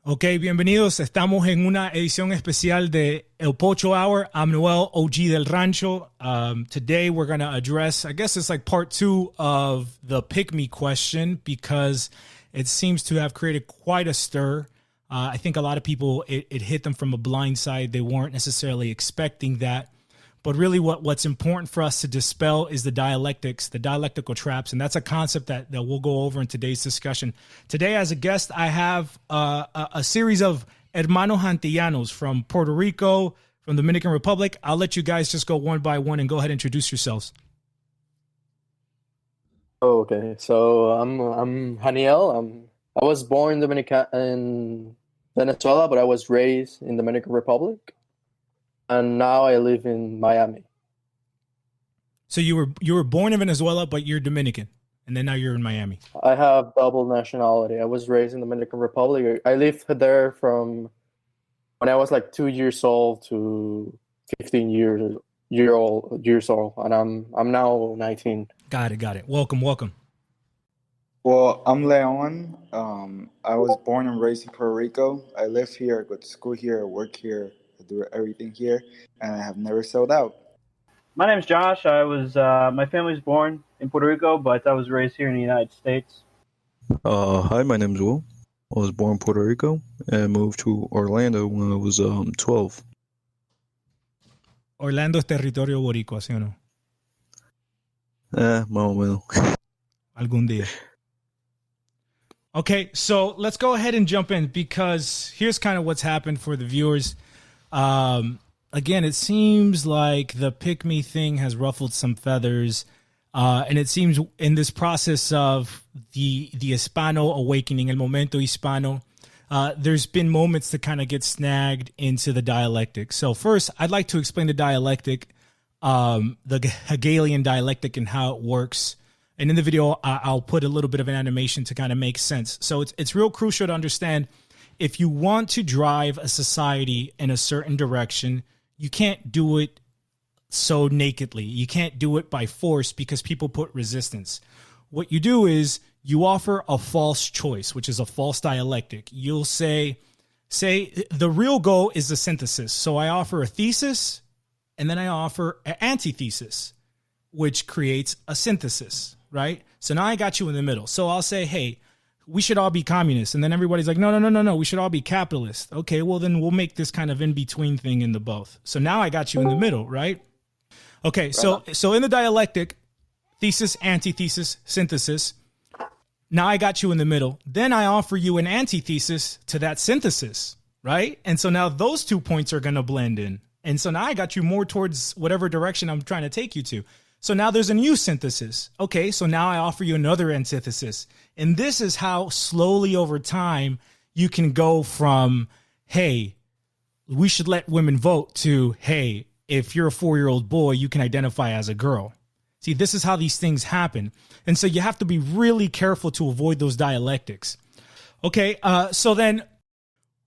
Ok, bienvenidos. Estamos en una edición especial de El Pocho Hour. I'm Noel, OG del Rancho. Today we're going to address, I guess it's like part 2 of the Pickme question because it seems to have created quite a stir. I think a lot of people, it hit them from a blind side. They weren't necessarily expecting that. But really what's important for us to dispel is the dialectics, the dialectical traps. And that's a concept that we'll go over in today's discussion. Today, as a guest, I have a series of hermanos Antillanos from Puerto Rico, from the Dominican Republic. I'll let you guys just go one by one and go ahead and introduce yourselves. Okay, so I'm Haniel. I was born in Venezuela, but I was raised in the Dominican Republic. And now I live in Miami. So you were born in Venezuela, but you're Dominican, and then now you're in Miami. I have double nationality. I was raised in the Dominican Republic. I lived there from when I was like 2 years old to 15 years old, and I'm now 19. Got it. Welcome. Well, I'm Leon. I was born and raised in Puerto Rico. I live here, I go to school here, I work here, I do everything here, and I have never sold out. My name's Josh. My family's born in Puerto Rico, but I was raised here in the United States. Hi, my name's Will. I was born in Puerto Rico and moved to Orlando when I was 12. Orlando es territorio boricua, ¿sí o no? Más o menos. Algún día. Okay, so let's go ahead and jump in because here's kind of what's happened for the viewers. Again, it seems like the Pickme thing has ruffled some feathers. And it seems in this process of the Hispano awakening, el Momento Hispano, there's been moments to kind of get snagged into the dialectic. So first, I'd like to explain the dialectic, the Hegelian dialectic and how it works. And in the video, I'll put a little bit of an animation to kind of make sense. So it's real crucial to understand if you want to drive a society in a certain direction, you can't do it so nakedly. You can't do it by force because people put resistance. What you do is you offer a false choice, which is a false dialectic. You'll say the real goal is the synthesis. So I offer a thesis and then I offer an antithesis, which creates a synthesis, right? So now I got you in the middle. So I'll say, hey, we should all be communists. And then everybody's like, no, we should all be capitalists. Okay, well, then we'll make this kind of in-between thing in the both. So now I got you in the middle, right? Okay, so in the dialectic, thesis, antithesis, synthesis, now I got you in the middle. Then I offer you an antithesis to that synthesis, right? And so now those 2 points are going to blend in. And so now I got you more towards whatever direction I'm trying to take you to. So now there's a new synthesis. Okay, so now I offer you another antithesis. And this is how slowly over time you can go from, hey, we should let women vote to, hey, if you're a 4-year-old boy, you can identify as a girl. See, this is how these things happen. And so you have to be really careful to avoid those dialectics. Okay, so then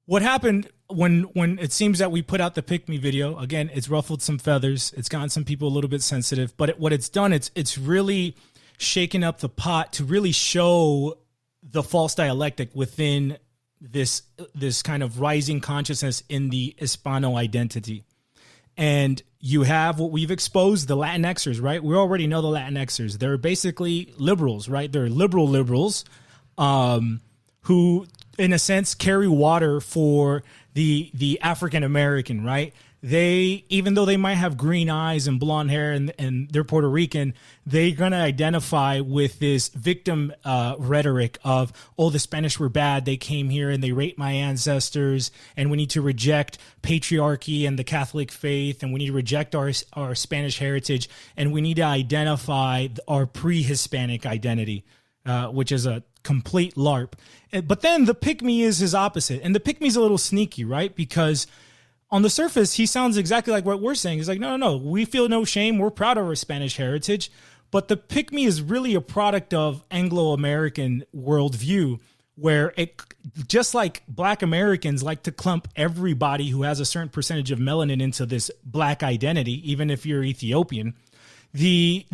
what happened when it seems that we put out the Pickme video, again, it's ruffled some feathers. It's gotten some people a little bit sensitive. But what it's done, it's really shaken up the pot to really show the false dialectic within this kind of rising consciousness in the Hispano identity. And you have what we've exposed, the Latinxers, right? We already know the Latinxers. They're basically liberals, right? They're liberals who, in a sense, carry water for the African American, right? They, even though they might have green eyes and blonde hair and they're Puerto Rican, they're going to identify with this victim rhetoric of, oh, the Spanish were bad. They came here and they raped my ancestors. And we need to reject patriarchy and the Catholic faith. And we need to reject our Spanish heritage. And we need to identify our pre-Hispanic identity, which is a complete LARP. But then the Pickme is his opposite. And the Pickme is a little sneaky, right? Because on the surface, he sounds exactly like what we're saying. He's like, no, we feel no shame. We're proud of our Spanish heritage. But the Pickme is really a product of Anglo-American worldview, where it, just like Black Americans like to clump everybody who has a certain percentage of melanin into this Black identity, even if you're Ethiopian, the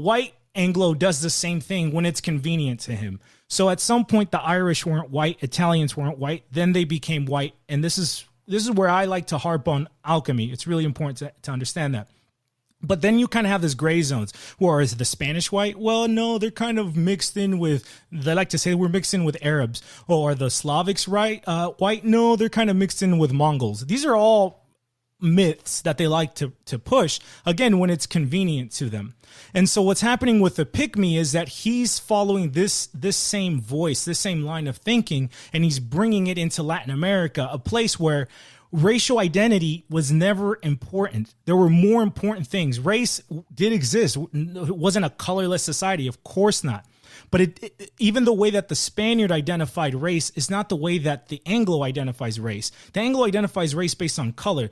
white Anglo does the same thing when it's convenient to him. So at some point, the Irish weren't white, Italians weren't white, then they became white. And this is where I like to harp on alchemy. It's really important to understand that. But then you kind of have this gray zones. Where is the Spanish white? Well, no, they're kind of mixed in with, they like to say we're mixed in with Arabs. Or are the Slavics white? No, they're kind of mixed in with Mongols. These are all myths that they like to push, again, when it's convenient to them. And so what's happening with the Pickme is that he's following this same voice, this same line of thinking, and he's bringing it into Latin America, a place where racial identity was never important. There were more important things. Race did exist. It wasn't a colorless society. Of course not. But even the way that the Spaniard identified race is not the way that the Anglo identifies race. The Anglo identifies race based on color.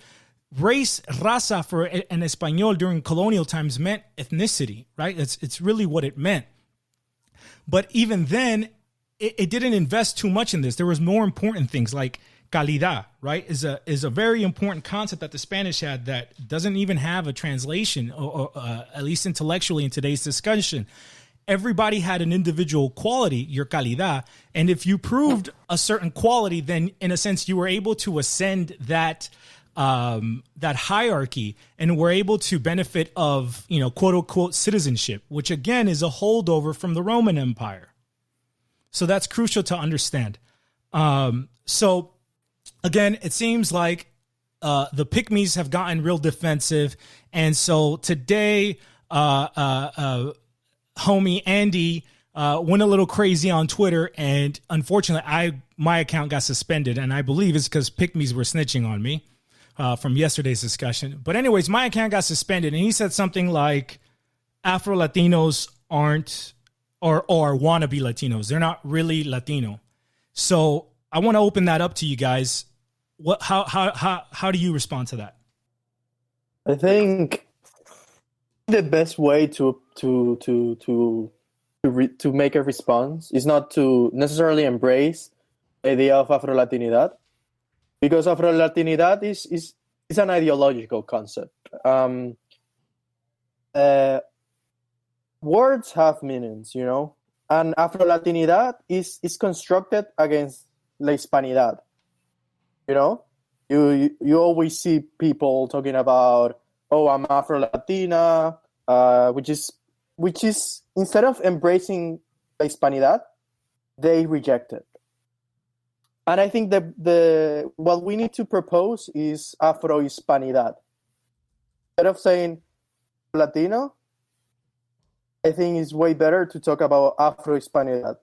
Race, raza, for an Espanol during colonial times meant ethnicity, right? It's really what it meant. But even then, it didn't invest too much in this. There was more important things like calidad, right, is a very important concept that the Spanish had that doesn't even have a translation, or at least intellectually in today's discussion. Everybody had an individual quality, your calidad, and if you proved a certain quality, then in a sense you were able to ascend that hierarchy and were able to benefit of, quote unquote citizenship, which again is a holdover from the Roman Empire. So that's crucial to understand. So again, it seems like the Pickmes have gotten real defensive. And so today, homie Andy went a little crazy on Twitter. And unfortunately, my account got suspended. And I believe it's because Pickmes were snitching on me from yesterday's discussion. But anyways, my account got suspended. And he said something like Afro-Latinos aren't or wannabe Latinos. They're not really Latino. So I want to open that up to you guys. How do you respond to that? I think the best way to make a response is not to necessarily embrace the idea of Afro-Latinidad, because Afro-Latinidad is an ideological concept. Words have meanings, and Afro-Latinidad is constructed against La Hispanidad. You always see people talking about, oh, I'm Afro-Latina, which is instead of embracing La Hispanidad, they reject it. And I think that what we need to propose is Afro-Hispanidad. Instead of saying Latino, I think it's way better to talk about Afro-Hispanidad.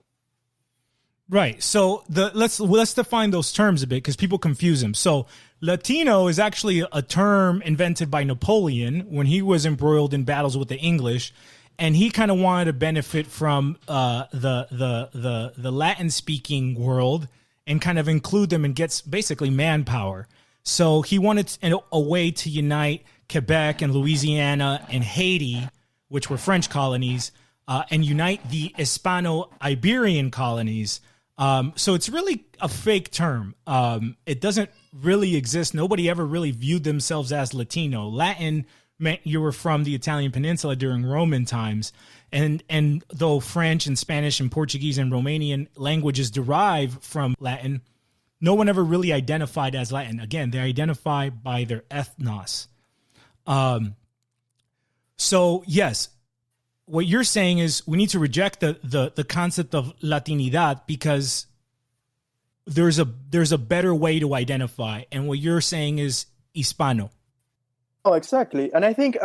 Right. So let's define those terms a bit, because people confuse them. So Latino is actually a term invented by Napoleon when he was embroiled in battles with the English, and he kind of wanted to benefit from the Latin speaking world and kind of include them and get basically manpower. So he wanted a way to unite Quebec and Louisiana and Haiti, which were French colonies, and unite the Hispano-Iberian colonies. So it's really a fake term. It doesn't really exist. Nobody ever really viewed themselves as Latino. Latin meant you were from the Italian peninsula during Roman times. And though French and Spanish and Portuguese and Romanian languages derive from Latin, no one ever really identified as Latin. Again, they identify by their ethnos. So yes, what you're saying is we need to reject the concept of Latinidad because there's a better way to identify, and what you're saying is Hispano. Oh, exactly. And I think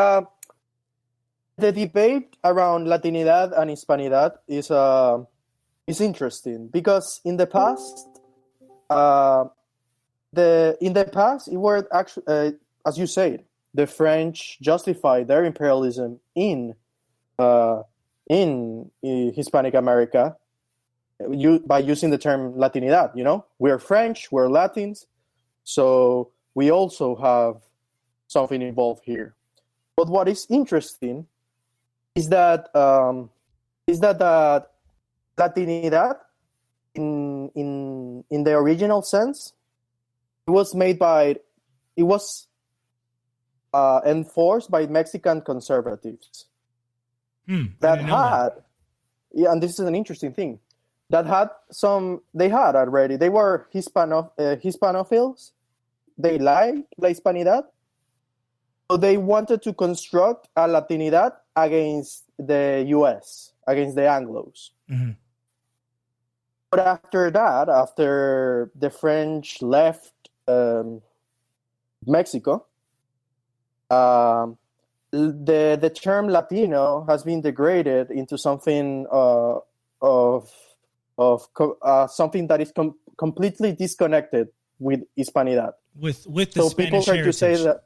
the debate around Latinidad and Hispanidad is interesting because in the past, it were actually, as you said, the French justified their imperialism in Hispanic America by using the term Latinidad. We're French, we're Latins, so we also have something involved here. But what is interesting is that Latinidad, in the original sense, it was enforced by Mexican conservatives. And this is an interesting thing. that had some. They had already. They were Hispanophiles. They liked la Hispanidad. So they wanted to construct a Latinidad against the U.S., against the Anglos. Mm-hmm. But after that, after the French left Mexico, the term Latino has been degraded into something something that is completely disconnected with Hispanidad. With the So Spanish people try heritage. to say that.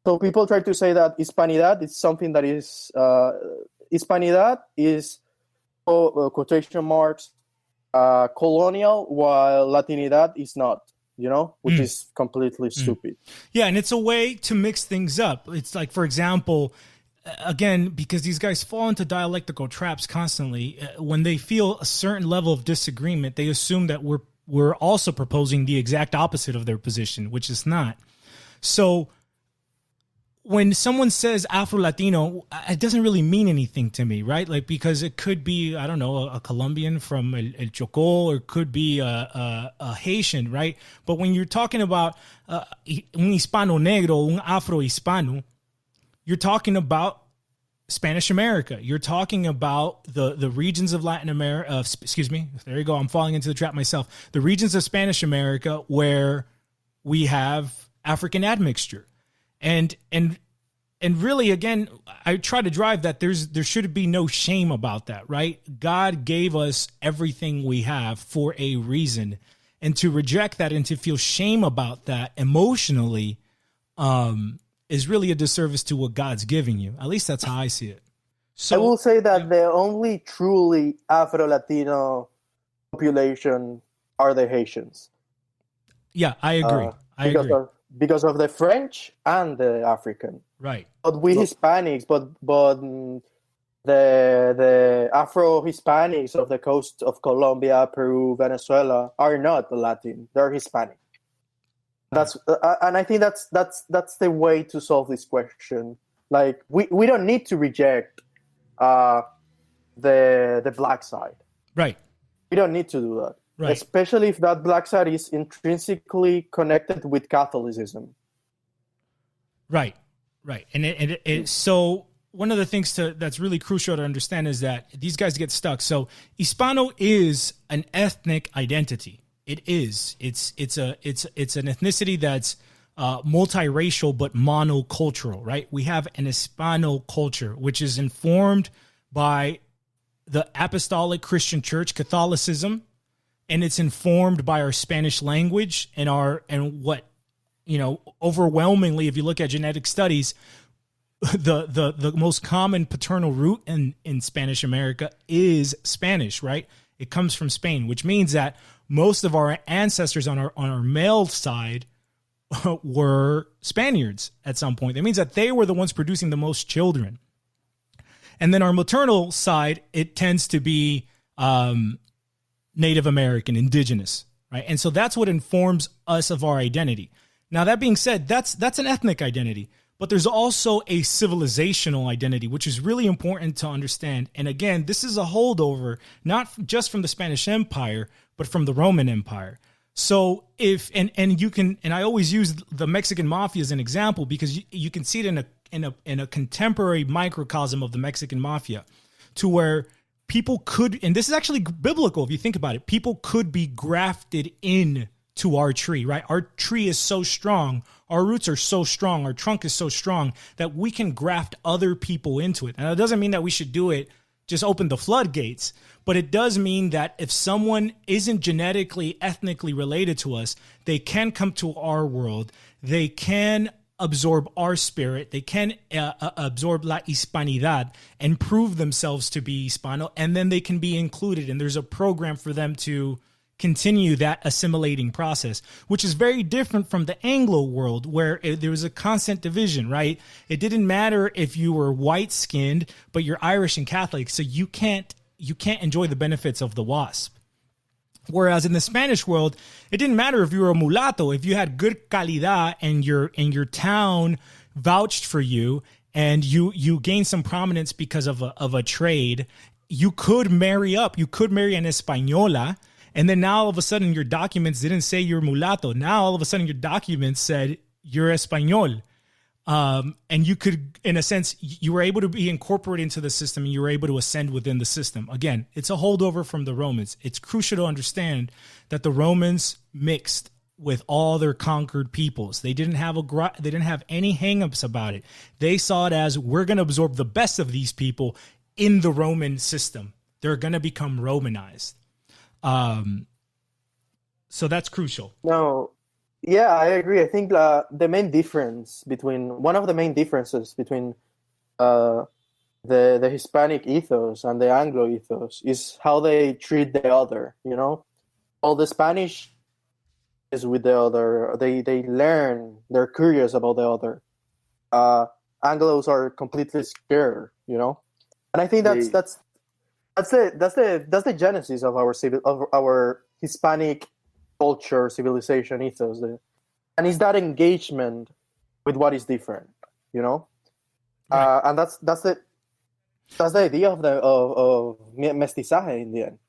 So people try to say that Hispanidad is something that is Hispanidad is quotation marks colonial, while Latinidad is not. Which is completely stupid. Yeah, and it's a way to mix things up. It's like, for example, again, because these guys fall into dialectical traps constantly, when they feel a certain level of disagreement, they assume that we're also proposing the exact opposite of their position, which is not. So when someone says Afro-Latino, it doesn't really mean anything to me, right? Like, because it could be, I don't know, a Colombian from El Chocó, or it could be a Haitian, right? But when you're talking about un hispano negro, un Afro-Hispano, you're talking about Spanish America. You're talking about the regions of Latin America, excuse me, there you go, I'm falling into the trap myself. The regions of Spanish America where we have African admixture. And really, again, I try to drive that there should be no shame about that, right? God gave us everything we have for a reason, and to reject that and to feel shame about that emotionally is really a disservice to what God's giving you. At least that's how I see it. So I will say that the only truly Afro-Latino population are the Haitians. Yeah, I agree. Because of the French and the African. Right. But we Hispanics, but the Afro-Hispanics of the coast of Colombia, Peru, Venezuela are not Latin. They're Hispanic. That's and I think that's the way to solve this question. Like we don't need to reject the black side. Right. We don't need to do that. Right. Especially if that black side is intrinsically connected with Catholicism. Right. And so one of the things that's really crucial to understand is that these guys get stuck. So Hispano is an ethnic identity. It is. It's an ethnicity that's multiracial but monocultural, right? We have an Hispano culture, which is informed by the Apostolic Christian Church, Catholicism, and it's informed by our Spanish language and what, overwhelmingly, if you look at genetic studies, the most common paternal root in Spanish America is Spanish, right? It comes from Spain, which means that most of our ancestors on our male side were Spaniards at some point. That means that they were the ones producing the most children. And then our maternal side, it tends to be Native American, indigenous, right? And so that's what informs us of our identity. Now, that being said, that's an ethnic identity, but there's also a civilizational identity, which is really important to understand. And again, this is a holdover, not just from the Spanish Empire, but from the Roman Empire. So and I always use the Mexican mafia as an example because you can see it in a contemporary microcosm of the Mexican mafia, to where people could, and this is actually biblical if you think about it, people could be grafted in to our tree, right? Our tree is so strong, our roots are so strong, our trunk is so strong that we can graft other people into it. Now, it doesn't mean that we should do it, just open the floodgates, but it does mean that if someone isn't genetically, ethnically related to us, they can come to our world, they can absorb our spirit, they can absorb la hispanidad and prove themselves to be Hispano, and then they can be included, and there's a program for them to continue that assimilating process, which is very different from the Anglo world where there was a constant division, right? It didn't matter if you were white-skinned, but you're Irish and Catholic, so you can't enjoy the benefits of the WASP. Whereas in the Spanish world, it didn't matter if you were a mulatto, if you had good calidad and your town vouched for you and you gained some prominence because of a trade, you could marry up. You could marry an española, and then now all of a sudden your documents didn't say you're mulatto. Now all of a sudden your documents said you're español. And you could, in a sense, you were able to be incorporated into the system, and you were able to ascend within the system. Again, it's a holdover from the Romans. It's crucial to understand that the Romans mixed with all their conquered peoples. They didn't have any hangups about it. They saw it as, we're going to absorb the best of these people in the Roman system. They're going to become Romanized. So that's crucial. No, yeah, I agree. I think one of the main differences between the Hispanic ethos and the Anglo ethos is how they treat the other. All the Spanish is with the other. They learn. They're curious about the other. Anglos are completely scared. And I think that's the genesis of our Hispanic culture, civilization, ethos, and it's that engagement with what is different, Right. And that's the idea of mestizaje in the end,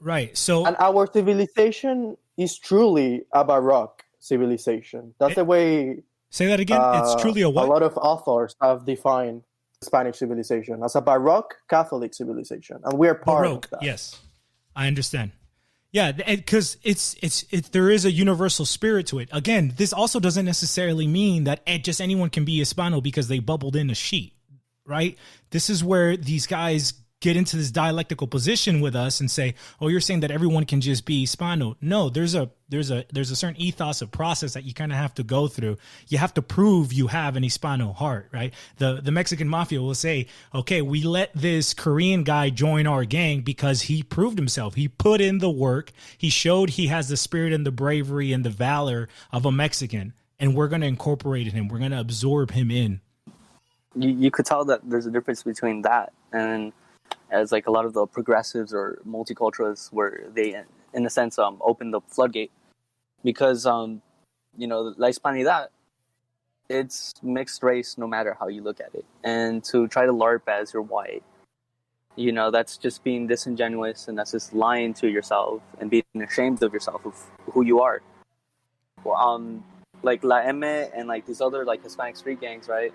right. So, and our civilization is truly a Baroque civilization. That's the way. Say that again. It's truly a what? A lot of authors have defined Spanish civilization as a Baroque Catholic civilization, and we're part Baroque. of that. Yes, I understand. Yeah, because there is a universal spirit to it. Again, this also doesn't necessarily mean that just anyone can be Hispano because they bubbled in a sheet, right? This is where these guys get into this dialectical position with us and say, "Oh, you're saying that everyone can just be Hispano." No, there's a certain ethos of process that you kind of have to go through. You have to prove you have an Hispano heart, right? The Mexican mafia will say, "Okay, we let this Korean guy join our gang because he proved himself. He put in the work. He showed he has the spirit and the bravery and the valor of a Mexican, and we're going to incorporate him. We're going to absorb him in." You could tell that there's a difference between that and as like a lot of the progressives or multiculturalists, where they, in a sense, open the floodgate, because La Hispanidad, it's mixed race no matter how you look at it, and to try to LARP as you're white, that's just being disingenuous, and that's just lying to yourself and being ashamed of yourself, of who you are. Well, like La M and like these other like Hispanic street gangs, right?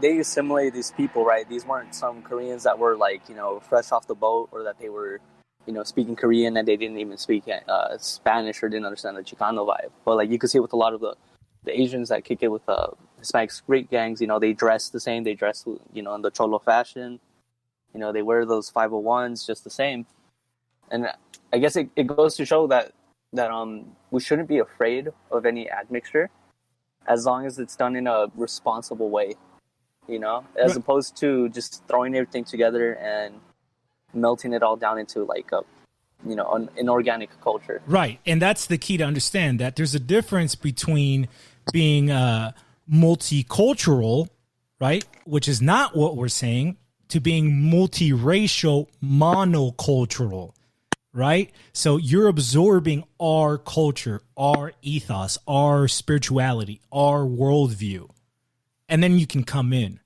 They assimilate these people, right? These weren't some Koreans that were like, fresh off the boat, or that they were, speaking Korean and they didn't even speak Spanish or didn't understand the Chicano vibe. But like you could see with a lot of the Asians that kick it with Hispanic street gangs, they dress the same. They dress, in the cholo fashion. They wear those 501s just the same. And I guess it goes to show that we shouldn't be afraid of any admixture, as long as it's done in a responsible way, as opposed to just throwing everything together and melting it all down into like an organic culture. Right. And that's the key to understand, that there's a difference between being multicultural, right, which is not what we're saying, to being multiracial, monocultural. Right? So you're absorbing our culture, our ethos, our spirituality, our worldview, and then you can come in.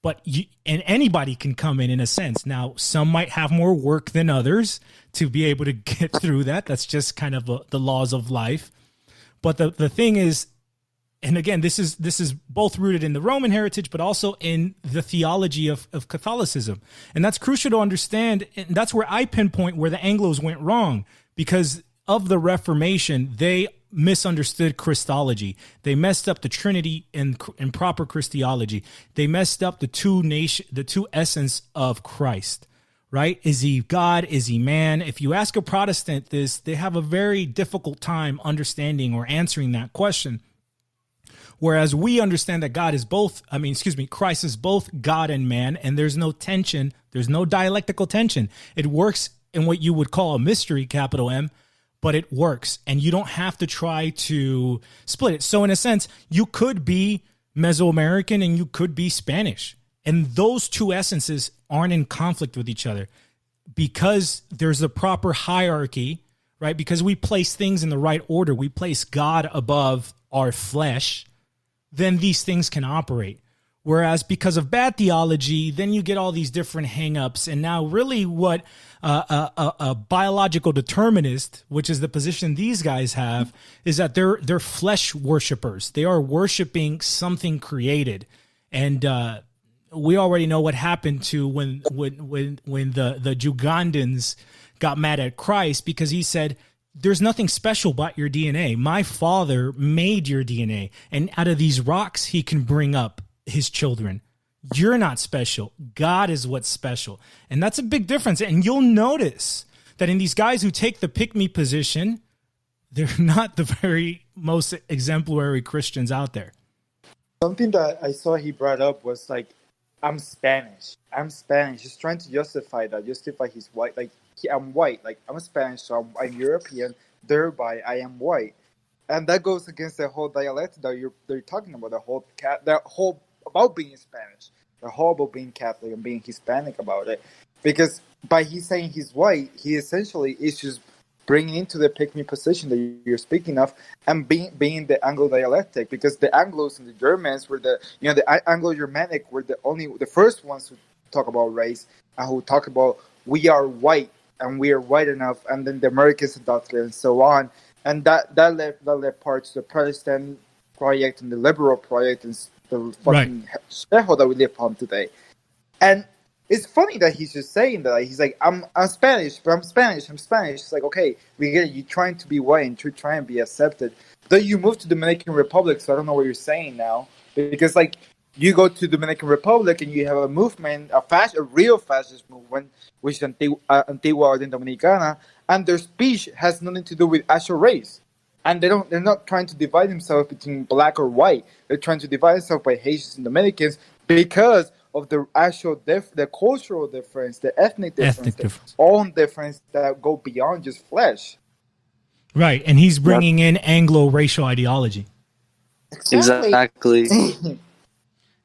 But anybody can come in a sense. Now, some might have more work than others to be able to get through that. That's just kind of the laws of life. But the thing is, and again, this is both rooted in the Roman heritage, but also in the theology of Catholicism. And that's crucial to understand. And that's where I pinpoint where the Anglos went wrong, because of the Reformation, they misunderstood Christology. They messed up the Trinity in proper Christology. They messed up the two essence of Christ, right? Is he God? Is he man? If you ask a Protestant this, they have a very difficult time understanding or answering that question. Whereas we understand that Christ is both God and man, and there's no tension, there's no dialectical tension. It works in what you would call a mystery, capital M, but it works, and you don't have to try to split it. So in a sense, you could be Mesoamerican and you could be Spanish, and those two essences aren't in conflict with each other because there's a proper hierarchy, right? Because we place things in the right order. We place God above our flesh, then these things can operate. Whereas because of bad theology, then you get all these different hangups. And now really what a biological determinist, which is the position these guys have, is that they're flesh worshipers. They are worshiping something created. And we already know what happened to when the Ugandans got mad at Christ, because he said, there's nothing special about your DNA. My father made your DNA, and out of these rocks, he can bring up his children. You're not special. God is what's special. And that's a big difference. And you'll notice that in these guys who take the Pickme position, they're not the very most exemplary Christians out there. Something that I saw he brought up was like, I'm Spanish. He's trying to justify his white. Like, I'm white. Like, I'm Spanish, so I'm European. Thereby, I am white. And that goes against the whole dialect that they're talking about, the whole about being Spanish, the whole about being Catholic and being Hispanic about it. Because by he saying he's white, he essentially is just bringing into the Pickme position that you're speaking of, and being the Anglo dialectic, because the Anglos and the Germans were the Anglo-Germanic were the first ones who talk about race and who talk about we are white and we are white enough, and then the Americans adopted it and so on, and that led part to the Protestant project and the liberal project and the fucking shithole that we live on today. And it's funny that he's just saying that. He's like, I'm Spanish, but I'm Spanish. It's like, okay, we get it. You're trying to be white and to try and be accepted. Then you move to Dominican Republic, so I don't know what you're saying now. Because, like, you go to Dominican Republic and you have a movement, a real fascist movement, which is Antigua Dominicana, and their speech has nothing to do with actual race. And they're not trying to divide themselves between black or white. They're trying to divide themselves by Haitians and Dominicans because of the actual the cultural difference, the ethnic difference, the own difference that go beyond just flesh. Right, and he's bringing in Anglo-racial ideology. Exactly.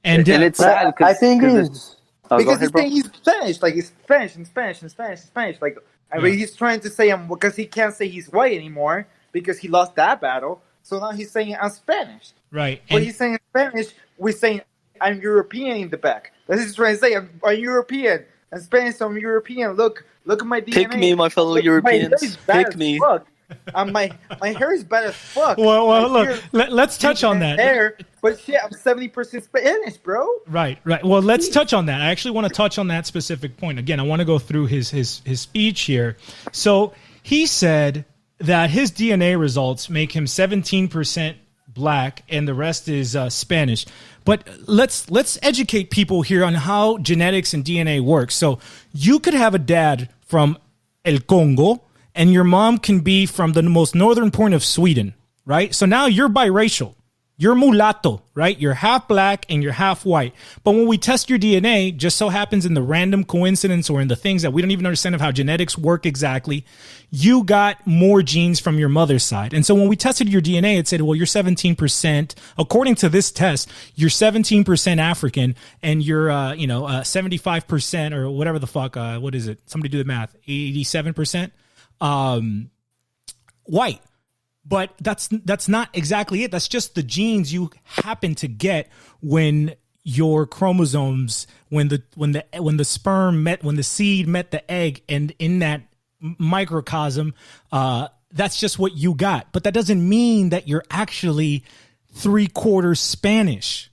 and it's sad. I think because he's saying he's Spanish, like he's Spanish. Like, I mean, he's trying to say because he can't say he's white anymore because he lost that battle. So now he's saying I'm Spanish. Right. But he's saying Spanish, we're saying I'm European in the back. That's what he's trying to say. I'm European. I'm Spanish, so I'm European. Look at my DNA. Pick me, my fellow Europeans. Pick me. My hair is bad as fuck. Well, look, let's touch on that. Hair, but shit, I'm 70% Spanish, bro. Right. Well, let's touch on that. I actually want to touch on that specific point. Again, I want to go through his speech here. So he said that his DNA results make him 17% black and the rest is Spanish. But let's educate people here on how genetics and DNA works. So you could have a dad from El Congo and your mom can be from the most northern point of Sweden, right? So now you're biracial. You're mulatto, right? You're half black and you're half white. But when we test your DNA, just so happens in the random coincidence or in the things that we don't even understand of how genetics work exactly, you got more genes from your mother's side. And so when we tested your DNA, it said, well, you're 17%. According to this test, you're 17% African and you're, 75% or whatever the fuck, what is it? Somebody do the math. 87%, white. But that's not exactly it. That's just the genes you happen to get when your chromosomes, when the seed met the egg, and in that microcosm, that's just what you got. But that doesn't mean that you're actually 3/4 Spanish.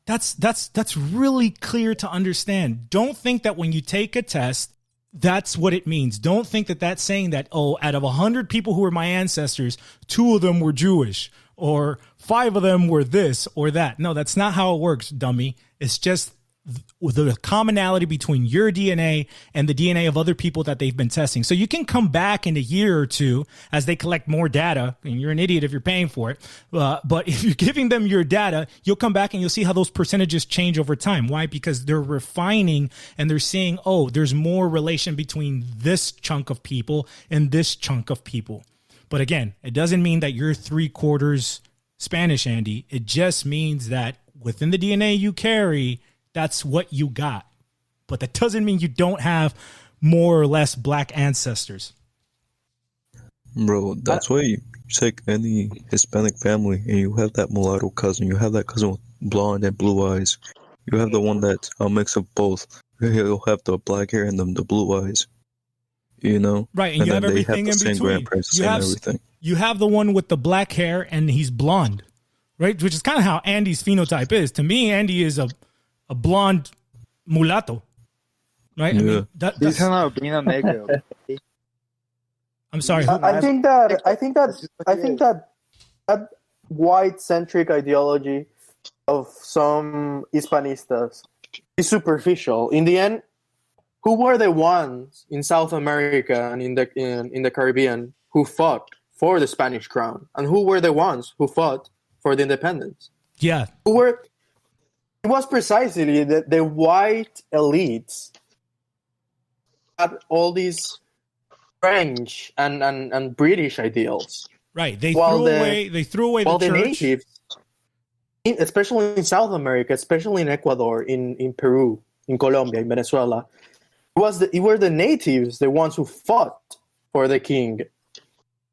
That's really clear to understand. Don't think that when you take a test, that's what it means. Don't think that that's saying that, oh, out of 100 people who were my ancestors, 2 of them were Jewish or 5 of them were this or that. No, that's not how it works, dummy. It's just the commonality between your DNA and the DNA of other people that they've been testing. So you can come back in a year or two as they collect more data, and you're an idiot if you're paying for it. But if you're giving them your data, you'll come back and you'll see how those percentages change over time. Why? Because they're refining and they're seeing, oh, there's more relation between this chunk of people and this chunk of people. But again, it doesn't mean that you're 3/4 Spanish, Andy. It just means that within the DNA you carry, that's what you got. But that doesn't mean you don't have more or less black ancestors. Bro, that's why you take any Hispanic family and you have that mulatto cousin, you have that cousin with blonde and blue eyes. You have the one that's a mix of both. He'll have the black hair and the blue eyes. You know? Right, and And you then have they everything have the in same between. grandparents, You same have everything. you have the one with the black hair and he's blonde, right? Which is kind of how Andy's phenotype is. To me, Andy is a blonde mulatto, right? I Yeah. mean, He's that's, not being a negro. I'm sorry. I think that that white-centric ideology of some Hispanistas is superficial. In the end, who were the ones in South America and in the Caribbean who fought for the Spanish crown, and who were the ones who fought for the independence? Yeah, It was precisely the white elites had all these French and British ideals. right. They While threw away the the church. natives, especially in South America, especially in Ecuador, in Peru, in Colombia, in Venezuela, it were the natives, the ones who fought for the king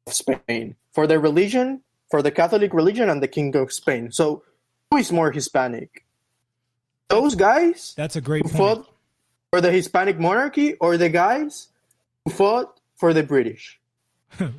of Spain, for the religion, for the Catholic religion, and the king of Spain. So, who is more Hispanic? Those guys That's a great who point. fought for the Hispanic monarchy, or the guys who fought for the British?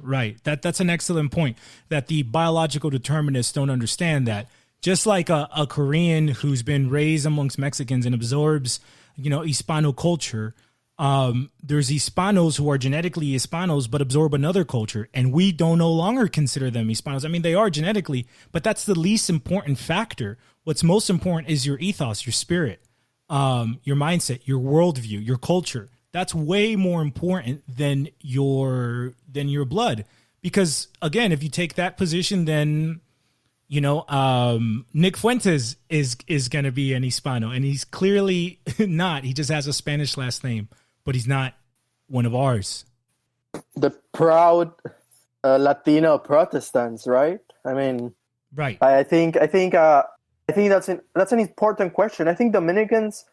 Right. That's an excellent point, that the biological determinists don't understand that. Just like a Korean who's been raised amongst Mexicans and absorbs, Hispano culture, there's Hispanos who are genetically Hispanos but absorb another culture, and we don't no longer consider them Hispanos. I mean, they are genetically, but that's the least important factor. What's most important is your ethos, your spirit, your mindset, your worldview, your culture. That's way more important than your blood. Because again, if you take that position, then Nick Fuentes is going to be an Hispano, and he's clearly not. He just has a Spanish last name, but he's not one of ours. The proud Latino Protestants, right? I mean, right. I think that's an important question. I think Dominicans,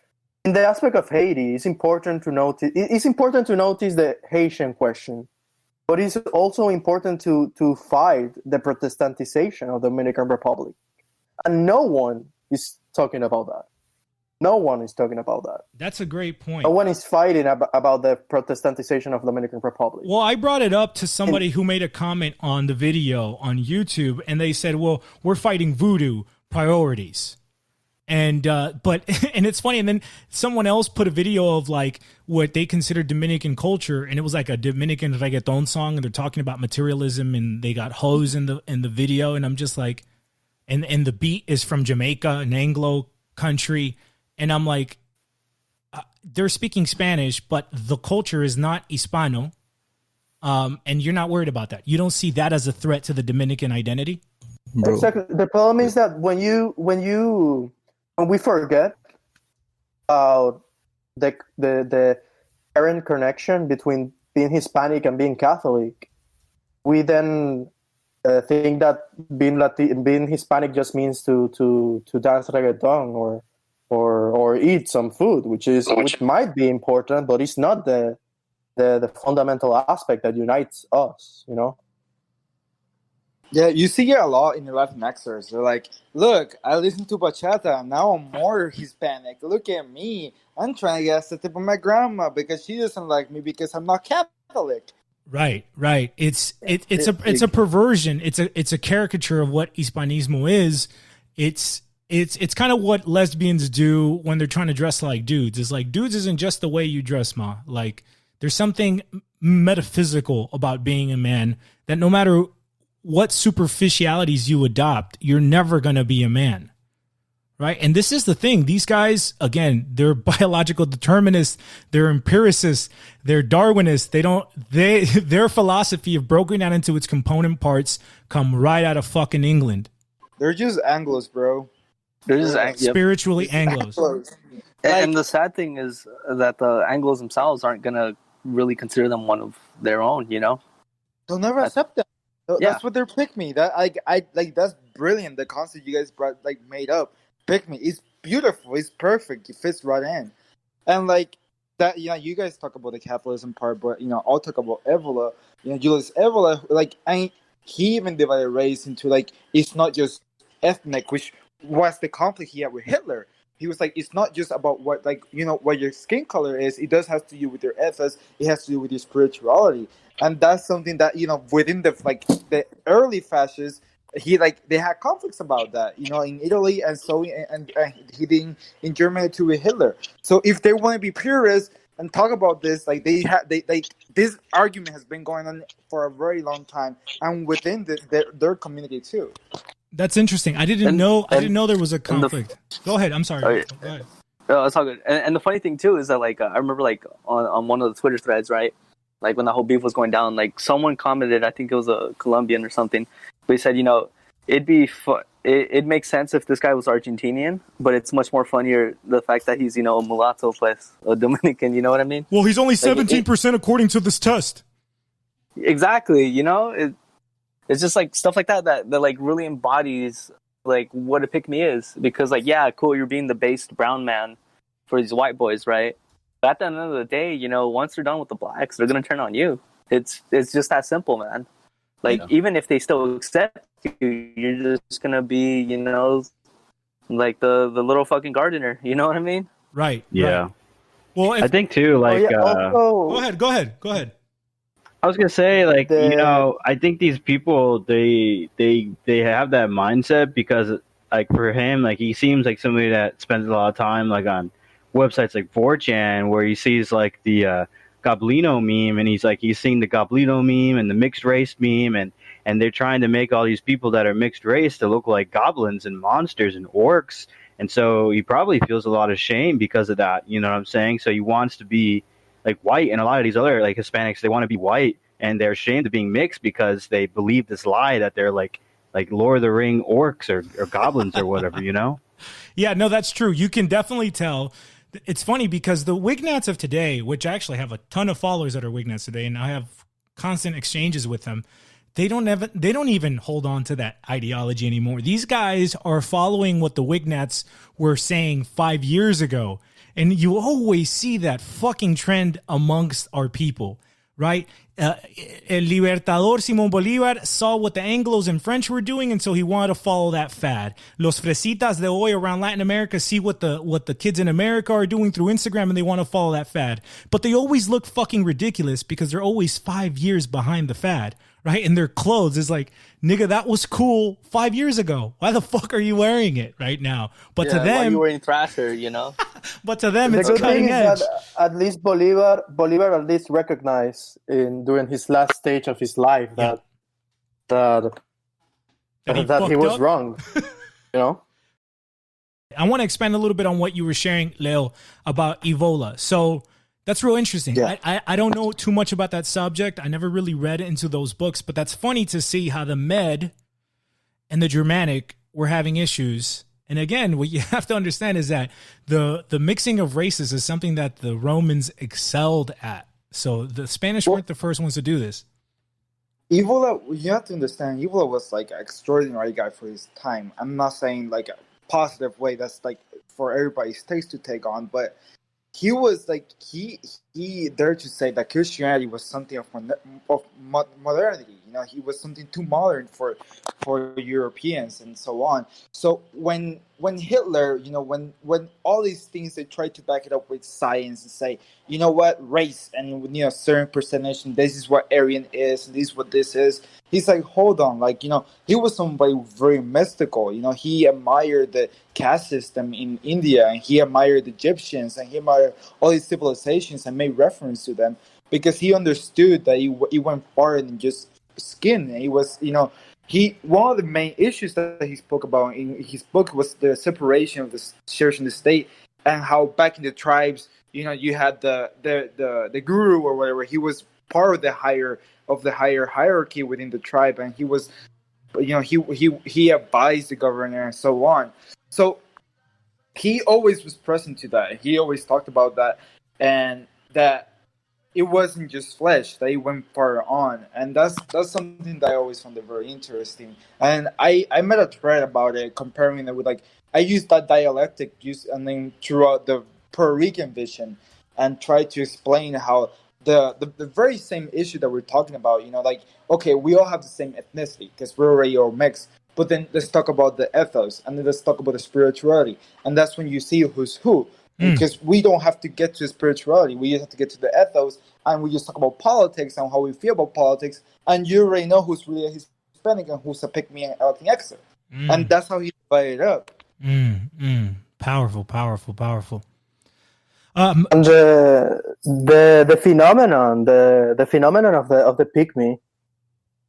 in the aspect of Haiti, it's important to notice the Haitian question, but it's also important to fight the Protestantization of the Dominican Republic, and no one is talking about that. No one is talking about that. That's a great point. No one is fighting about the Protestantization of the Dominican Republic. Well, I brought it up to somebody who made a comment on the video on YouTube, and they said, well, we're fighting voodoo priorities. And but it's funny, and then someone else put a video of like what they consider Dominican culture, and it was like a Dominican reggaeton song, and they're talking about materialism, and they got hoes in the video, and I'm just like, and the beat is from Jamaica, an Anglo country, and I'm like, they're speaking Spanish, but the culture is not Hispano, and you're not worried about that. You don't see that as a threat to the Dominican identity. Bro. Exactly. The problem is that when we forget about the current connection between being Hispanic and being Catholic, we then think that being Hispanic just means to dance reggaeton or eat some food, which might be important, but it's not the fundamental aspect that unites us. Yeah, you see it a lot in the Latinxers. They're like, look, I listen to bachata, and now I'm more Hispanic. Look at me. I'm trying to get accepted by my grandma because she doesn't like me because I'm not Catholic. Right. It's a perversion. It's a caricature of what Hispanismo is. It's kind of what lesbians do when they're trying to dress like dudes. It's like, dudes isn't just the way you dress, ma. Like, there's something metaphysical about being a man that no matter what superficialities you adopt, you're never going to be a man. Right. And this is the thing. These guys, again, they're biological determinists. They're empiricists. They're Darwinists. Their philosophy of broken down into its component parts come right out of fucking England. They're just Anglos, bro. They're just spiritually Anglos. And the sad thing is that the Anglos themselves aren't going to really consider them one of their own, They'll never accept them. That's what they're Pickme. That's brilliant. The concept you guys made up. Pickme is beautiful. It's perfect. It fits right in. And that, you guys talk about the capitalism part, but I'll talk about Evola. Julius Evola, and he even divided race into it's not just ethnic, which was the conflict he had with Hitler. he was like, it's not just about what, like, you know, what your skin color is. It does have to do with your ethos. It has to do with your spirituality, and that's something that, you know, within the early fascists, they had conflicts about that, you know, in Italy, and so and he did in Germany too with Hitler. So if they want to be purists and talk about this, like they this argument has been going on for a very long time, and within their community too. That's interesting. I didn't know there was a conflict. Go ahead. I'm sorry. Go ahead. No, it's all good. And the funny thing too is that, like, I remember, like, on one of the Twitter threads, right? Like, when the whole beef was going down, like, someone commented, I think it was a Colombian or something, but he said, you know, it makes sense if this guy was Argentinian, but it's much more funnier the fact that he's, you know, a mulatto plus a Dominican. You know what I mean? Well, he's only 17% according to this test. Exactly. You know, it's just like stuff like that like really embodies like what a pick me is, because, like, yeah, cool, you're being the based brown man for these white boys, right? But at the end of the day, you know, once they're done with the blacks, they're gonna turn on you. It's just that simple, man. Like, even if they still accept you, you're just gonna be, you know, like the little fucking gardener. You know what I mean? Right. Yeah. Right. Well, I think too, like, also, go ahead. I was gonna say, like, you know, I think these people they have that mindset because, like, for him, like, he seems like somebody that spends a lot of time, like, on websites like 4chan, where he sees, like, the Goblino meme, and he's seeing the Goblino meme and the mixed race meme, and they're trying to make all these people that are mixed race to look like goblins and monsters and orcs, and so he probably feels a lot of shame because of that. You know what I'm saying? So he wants to be like white, and a lot of these other, like, Hispanics, they want to be white, and they're ashamed of being mixed because they believe this lie that they're like Lord of the Ring orcs or goblins or whatever, you know? Yeah, no, that's true. You can definitely tell. It's funny because the WigNats of today, which I actually have a ton of followers that are WigNats today, and I have constant exchanges with them, they don't even hold on to that ideology anymore. These guys are following what the WigNats were saying 5 years ago. And you always see that fucking trend amongst our people, right? El Libertador Simón Bolívar saw what the Anglos and French were doing, and so he wanted to follow that fad. Los fresitas de hoy around Latin America see what the kids in America are doing through Instagram, and they want to follow that fad. But they always look fucking ridiculous because they're always 5 years behind the fad, right? And their clothes is like, nigga, that was cool 5 years ago. Why the fuck are you wearing it right now? But to them, why are you wearing Thrasher, you know? But to them, it's the good cutting thing edge. is that at least Bolivar at least recognized during his last stage of his life that he was up. wrong. You know. I want to expand a little bit on what you were sharing, Leo, about Evola. So that's real interesting. Yeah. I don't know too much about that subject. I never really read into those books, but that's funny to see how the Med and the Germanic were having issues. And again, what you have to understand is that the mixing of races is something that the Romans excelled at. So the Spanish weren't the first ones to do this. Evola, you have to understand, Evola was like an extraordinary guy for his time. I'm not saying like a positive way that's like for everybody's taste to take on, but he was like he dared to say that Christianity was something of modernity. You know, he was something too modern for Europeans and so on. So when Hitler, you know, when all these things, they tried to back it up with science and say, you know what, race and, you know, certain percentage, and this is what Aryan is, and this is what this is. He's like, hold on, like, you know, he was somebody very mystical. You know, he admired the caste system in India, and he admired the Egyptians, and he admired all these civilizations and made reference to them because he understood that he went farther than just skin. And he was, you know, one of the main issues that he spoke about in his book was the separation of the church and the state, and how back in the tribes, you know, you had the guru or whatever. He was part of the higher hierarchy within the tribe, and he was, you know, he advised the governor and so on. So he always was present to that. He always talked about that, and that it wasn't just flesh, that it went far on. And that's something that I always found very interesting. And I made a thread about it, comparing it with, like, I used that dialectic and then throughout the Puerto Rican vision, and try to explain how the very same issue that we're talking about, you know, like, okay, we all have the same ethnicity because we're already all mixed, But then let's talk about the ethos, and then let's talk about the spirituality, and that's when you see who's who. Because we don't have to get to spirituality, we just have to get to the ethos, and we just talk about politics and how we feel about politics, and you already know who's really a Hispanic and who's a Pickme and everything extra. And that's how he divided it up. Powerful, powerful, powerful. And the phenomenon of the Pickme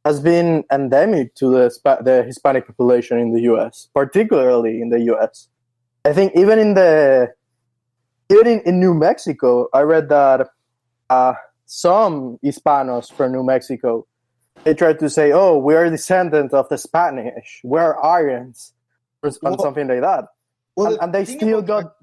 has been endemic to the Hispanic population in the U.S., particularly in the U.S. I think even in New Mexico, I read that some Hispanos from New Mexico, they tried to say, "Oh, we are descendants of the Spanish. We're Aryans," or something like that. Well, and they still got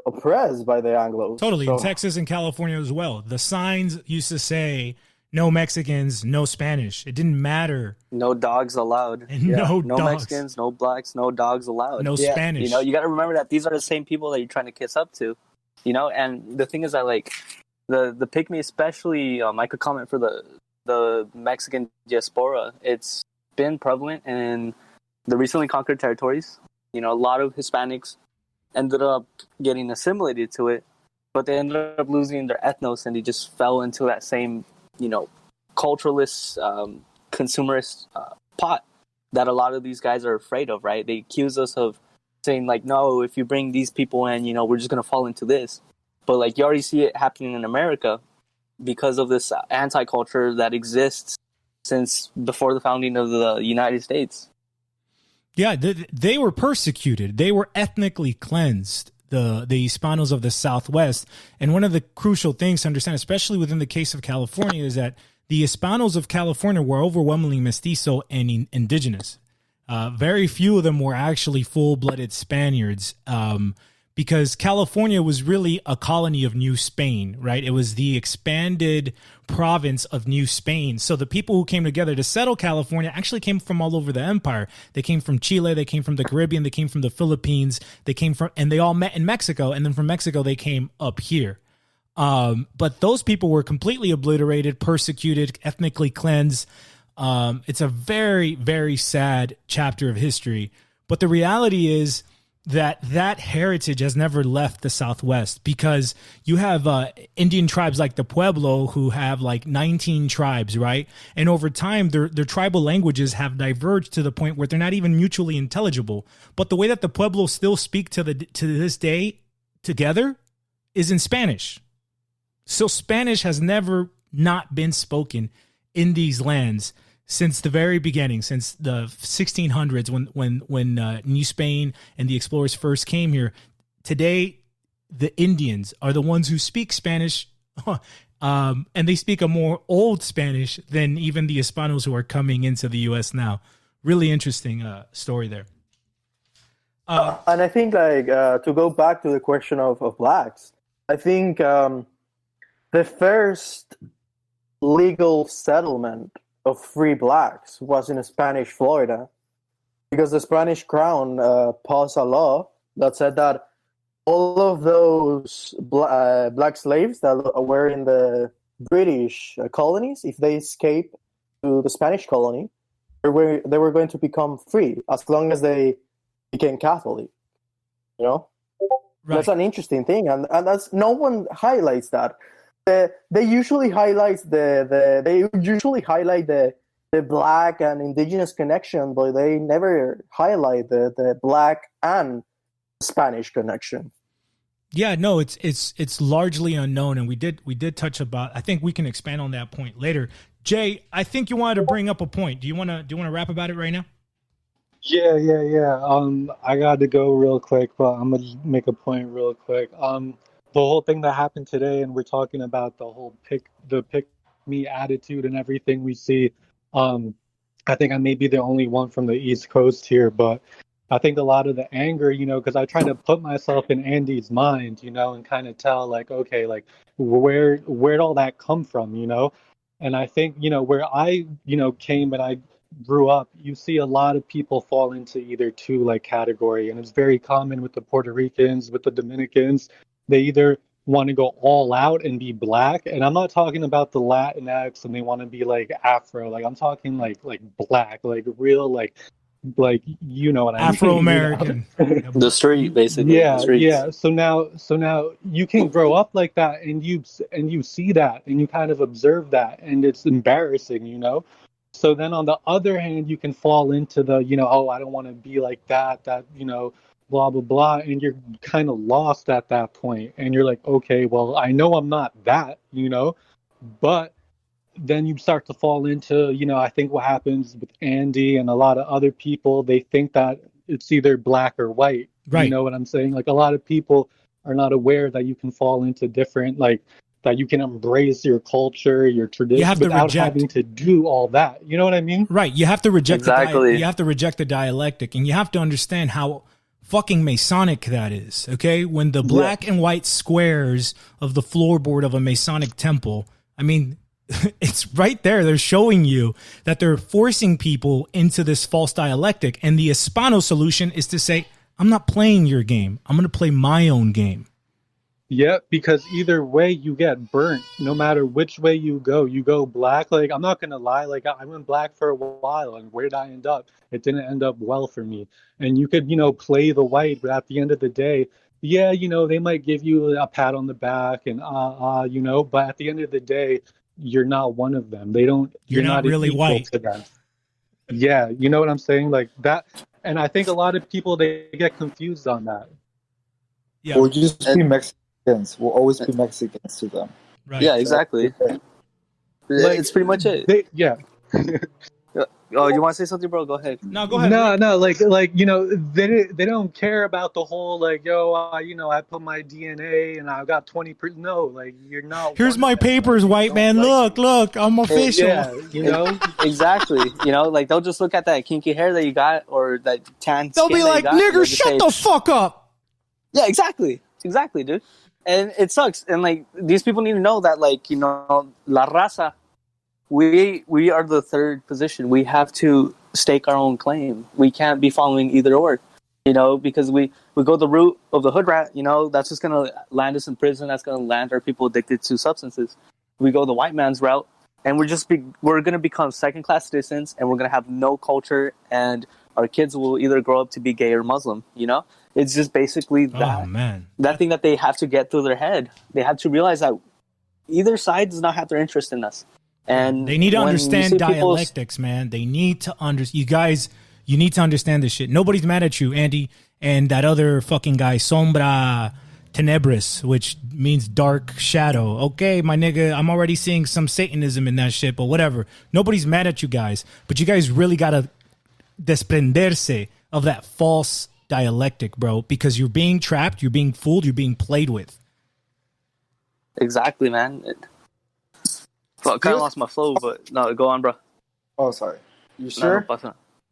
oppressed by the Anglos. Totally, in Texas and California as well. The signs used to say "No Mexicans, no Spanish." It didn't matter. No dogs allowed. No dogs. Mexicans, no blacks, no dogs allowed. No Spanish. You know, you got to remember that these are the same people that you're trying to kiss up to. You know, and the thing is that like the Pickme, especially, I could comment for the Mexican diaspora. It's been prevalent in the recently conquered territories. You know, a lot of Hispanics ended up getting assimilated to it, but they ended up losing their ethnos, and they just fell into that same, you know, culturalist, consumerist pot that a lot of these guys are afraid of, right? They accuse us of saying, like, no, if you bring these people in, you know, we're just going to fall into this. But, like, you already see it happening in America because of this anti-culture that exists since before the founding of the United States. Yeah, they were persecuted. They were ethnically cleansed, the Hispanos of the Southwest. And one of the crucial things to understand, especially within the case of California, is that the Hispanos of California were overwhelmingly mestizo and indigenous. Very few of them were actually full-blooded Spaniards, because California was really a colony of New Spain, right? It was the expanded province of New Spain. So the people who came together to settle California actually came from all over the empire. They came from Chile, they came from the Caribbean, they came from the Philippines, and they all met in Mexico, and then from Mexico they came up here. But those people were completely obliterated, persecuted, ethnically cleansed. It's a very, very sad chapter of history. But the reality is that heritage has never left the Southwest, because you have Indian tribes like the Pueblo who have like 19 tribes, right? And over time, their tribal languages have diverged to the point where they're not even mutually intelligible. But the way that the Pueblo still speak to this day together is in Spanish. So Spanish has never not been spoken in these lands since the very beginning, since the 1600s, when New Spain and the explorers first came here. Today, the Indians are the ones who speak Spanish, and they speak a more old Spanish than even the Hispanos who are coming into the U.S. now. Really interesting story there. And I think, like, to go back to the question of blacks, I think the first legal settlement of free blacks was in Spanish Florida, because the Spanish crown passed a law that said that all of those black slaves that were in the British colonies, if they escaped to the Spanish colony, they were going to become free as long as they became Catholic. You know, right. That's an interesting thing, and that's, no one highlights that. They usually highlight the black and indigenous connection, but they never highlight the black and Spanish connection. Yeah, no, it's largely unknown, and we did touch about. I think we can expand on that point later. Jay, I think you wanted to bring up a point. Do you want to rap about it right now? Yeah. I got to go real quick, but I'm gonna make a point real quick. The whole thing that happened today, and we're talking about the whole pick me attitude and everything we see. I think I may be the only one from the East Coast here, but I think a lot of the anger, you know, because I try to put myself in Andy's mind, you know, and kind of tell, like, okay, like, where'd all that come from, you know? And I think, you know, where I, you know, came and I grew up, you see a lot of people fall into either two, like, category, and it's very common with the Puerto Ricans, with the Dominicans. They either want to go all out and be black. And I'm not talking about the Latinx and they want to be like Afro. Like I'm talking like black, like real like you know what I mean. Afro-American. The street, basically. The Yeah, streets. yeah. So now you can grow up like that and you see that and you kind of observe that and it's embarrassing, you know? So then on the other hand, you can fall into the, oh, I don't want to be like that, blah blah blah, and you're kind of lost at that point and you're like, okay, well, I know I'm not that, but then you start to fall into, I think what happens with Andy and a lot of other people, they think that it's either black or white. Right. You know what I'm saying? Like a lot of people are not aware that you can fall into different, like that you can embrace your culture, your tradition without having to do all that. You know what I mean? Right. You have to reject Exactly. you have to reject the dialectic, and you have to understand how fucking Masonic that is. Okay, when the black and white squares of the floorboard of a Masonic temple, I mean, it's right there. They're showing you that they're forcing people into this false dialectic. And the Hispano solution is to say, I'm not playing your game. I'm going to play my own game. Yeah, because either way you get burnt. No matter which way you go black. Like, I'm not going to lie. Like, I went black for a while. And where did I end up? It didn't end up well for me. And you could, play the white. But at the end of the day, yeah, they might give you a pat on the back and, but at the end of the day, you're not one of them. You're not really white to them. Yeah, you know what I'm saying? Like that. And I think a lot of people, they get confused on that. Yeah. We'll just be Mexicans. We'll always be Mexicans to them. Right. Yeah, exactly. It's pretty much it. Yeah. Oh, you want to say something, bro? Go ahead. No, go ahead. No, like they don't care about the whole like, I put my DNA and I got 20%. No, like you're not. Here's my papers, white man. Look, I'm official. Yeah, Exactly. Like they'll just look at that kinky hair that you got or that tan. They'll be like, nigger, shut the fuck up. Yeah, exactly, dude. And it sucks. And like these people need to know that, like, la raza. We are the third position. We have to stake our own claim. We can't be following either or, because we go the route of the hood rat, that's just going to land us in prison. That's going to land our people addicted to substances. We go the white man's route, and we're going to become second-class citizens, and we're going to have no culture, and our kids will either grow up to be gay or Muslim, It's just basically that, that thing that they have to get through their head. They have to realize that either side does not have their interest in us. And they need to understand dialectics, man. They need to you guys, you need to understand this shit. Nobody's mad at you, Andy, and that other fucking guy, Sombra Tenebris, which means dark shadow. Okay, my nigga, I'm already seeing some Satanism in that shit, but whatever. Nobody's mad at you guys, but you guys really gotta desprenderse of that false dialectic, bro, because you're being trapped, you're being fooled, you're being played with. Exactly, man. Well, I kind of lost my flow, but no, go on, bro. Oh, sorry. You sure?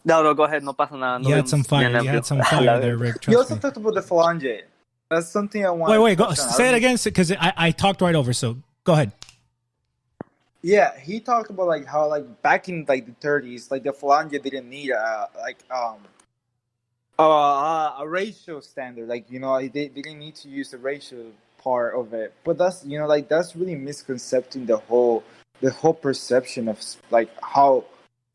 No, go ahead. No pasa nada. You had some fire. You had some fire there, Rick. You also talked about the phalange. That's something I want. Wait. Go say it again, because I talked right over. So go ahead. Yeah, he talked about like how like back in like the 30s, like the phalange didn't need a racial standard. Like they didn't need to use the racial part of it. But that's that's really misconcepting the whole perception of like how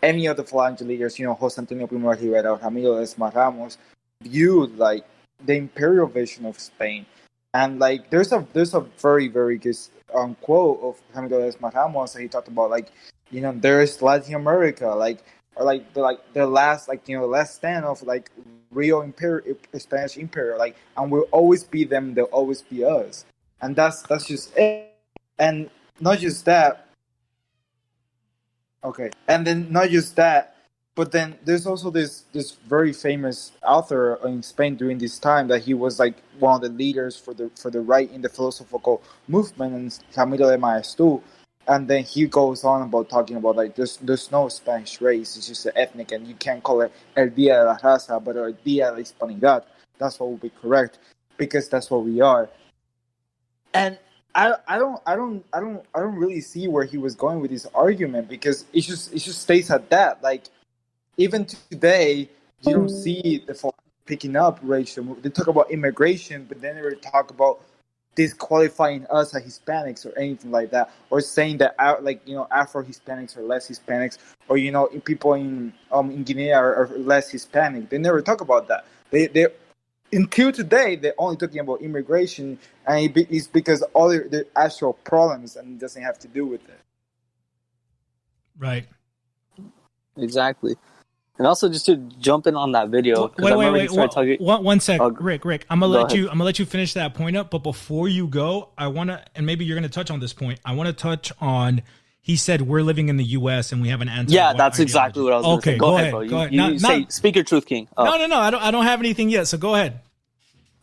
any of the phalange leaders, Jose Antonio Primo de Rivera, Ramiro Ledesma Ramos, viewed like the imperial vision of Spain. And like there's a very, very good quote of Ramiro Ledesma Ramos that he talked about like, there's Latin America, like or like the last last stand of like real Spanish imperial, like, and we'll always be them, they'll always be us. And that's just it. And not just that. Okay, and then not just that, but then there's also this very famous author in Spain during this time that he was like one of the leaders for the right in the philosophical movement, and Camilo de Maeztu. And then he goes on about talking about like there's no Spanish race, it's just an ethnic, and you can't call it El Día de la Raza, but El Día de la Hispanidad. That's what would be correct, because that's what we are. And I don't really see where he was going with this argument, because it just stays at that. Like even today, you don't see the picking up racial. They talk about immigration, but then they talk about disqualifying us as Hispanics or anything like that, or saying that Afro Hispanics are less Hispanics, or people in Guinea are less Hispanic. They never talk about that. They until today they're only talking about immigration, and it's because all their actual problems, and it doesn't have to do with it. Right. Exactly. And also, just to jump in on that video. Wait. One sec, Rick. I'm gonna let you finish that point up. But before you go, I wanna, and maybe you're gonna touch on this point. I want to touch on. He said we're living in the U.S. and we have an anti. Yeah, that's exactly what I was going to say. Go ahead, bro. Go ahead. You speak your truth, King. No. I don't have anything yet. So go ahead.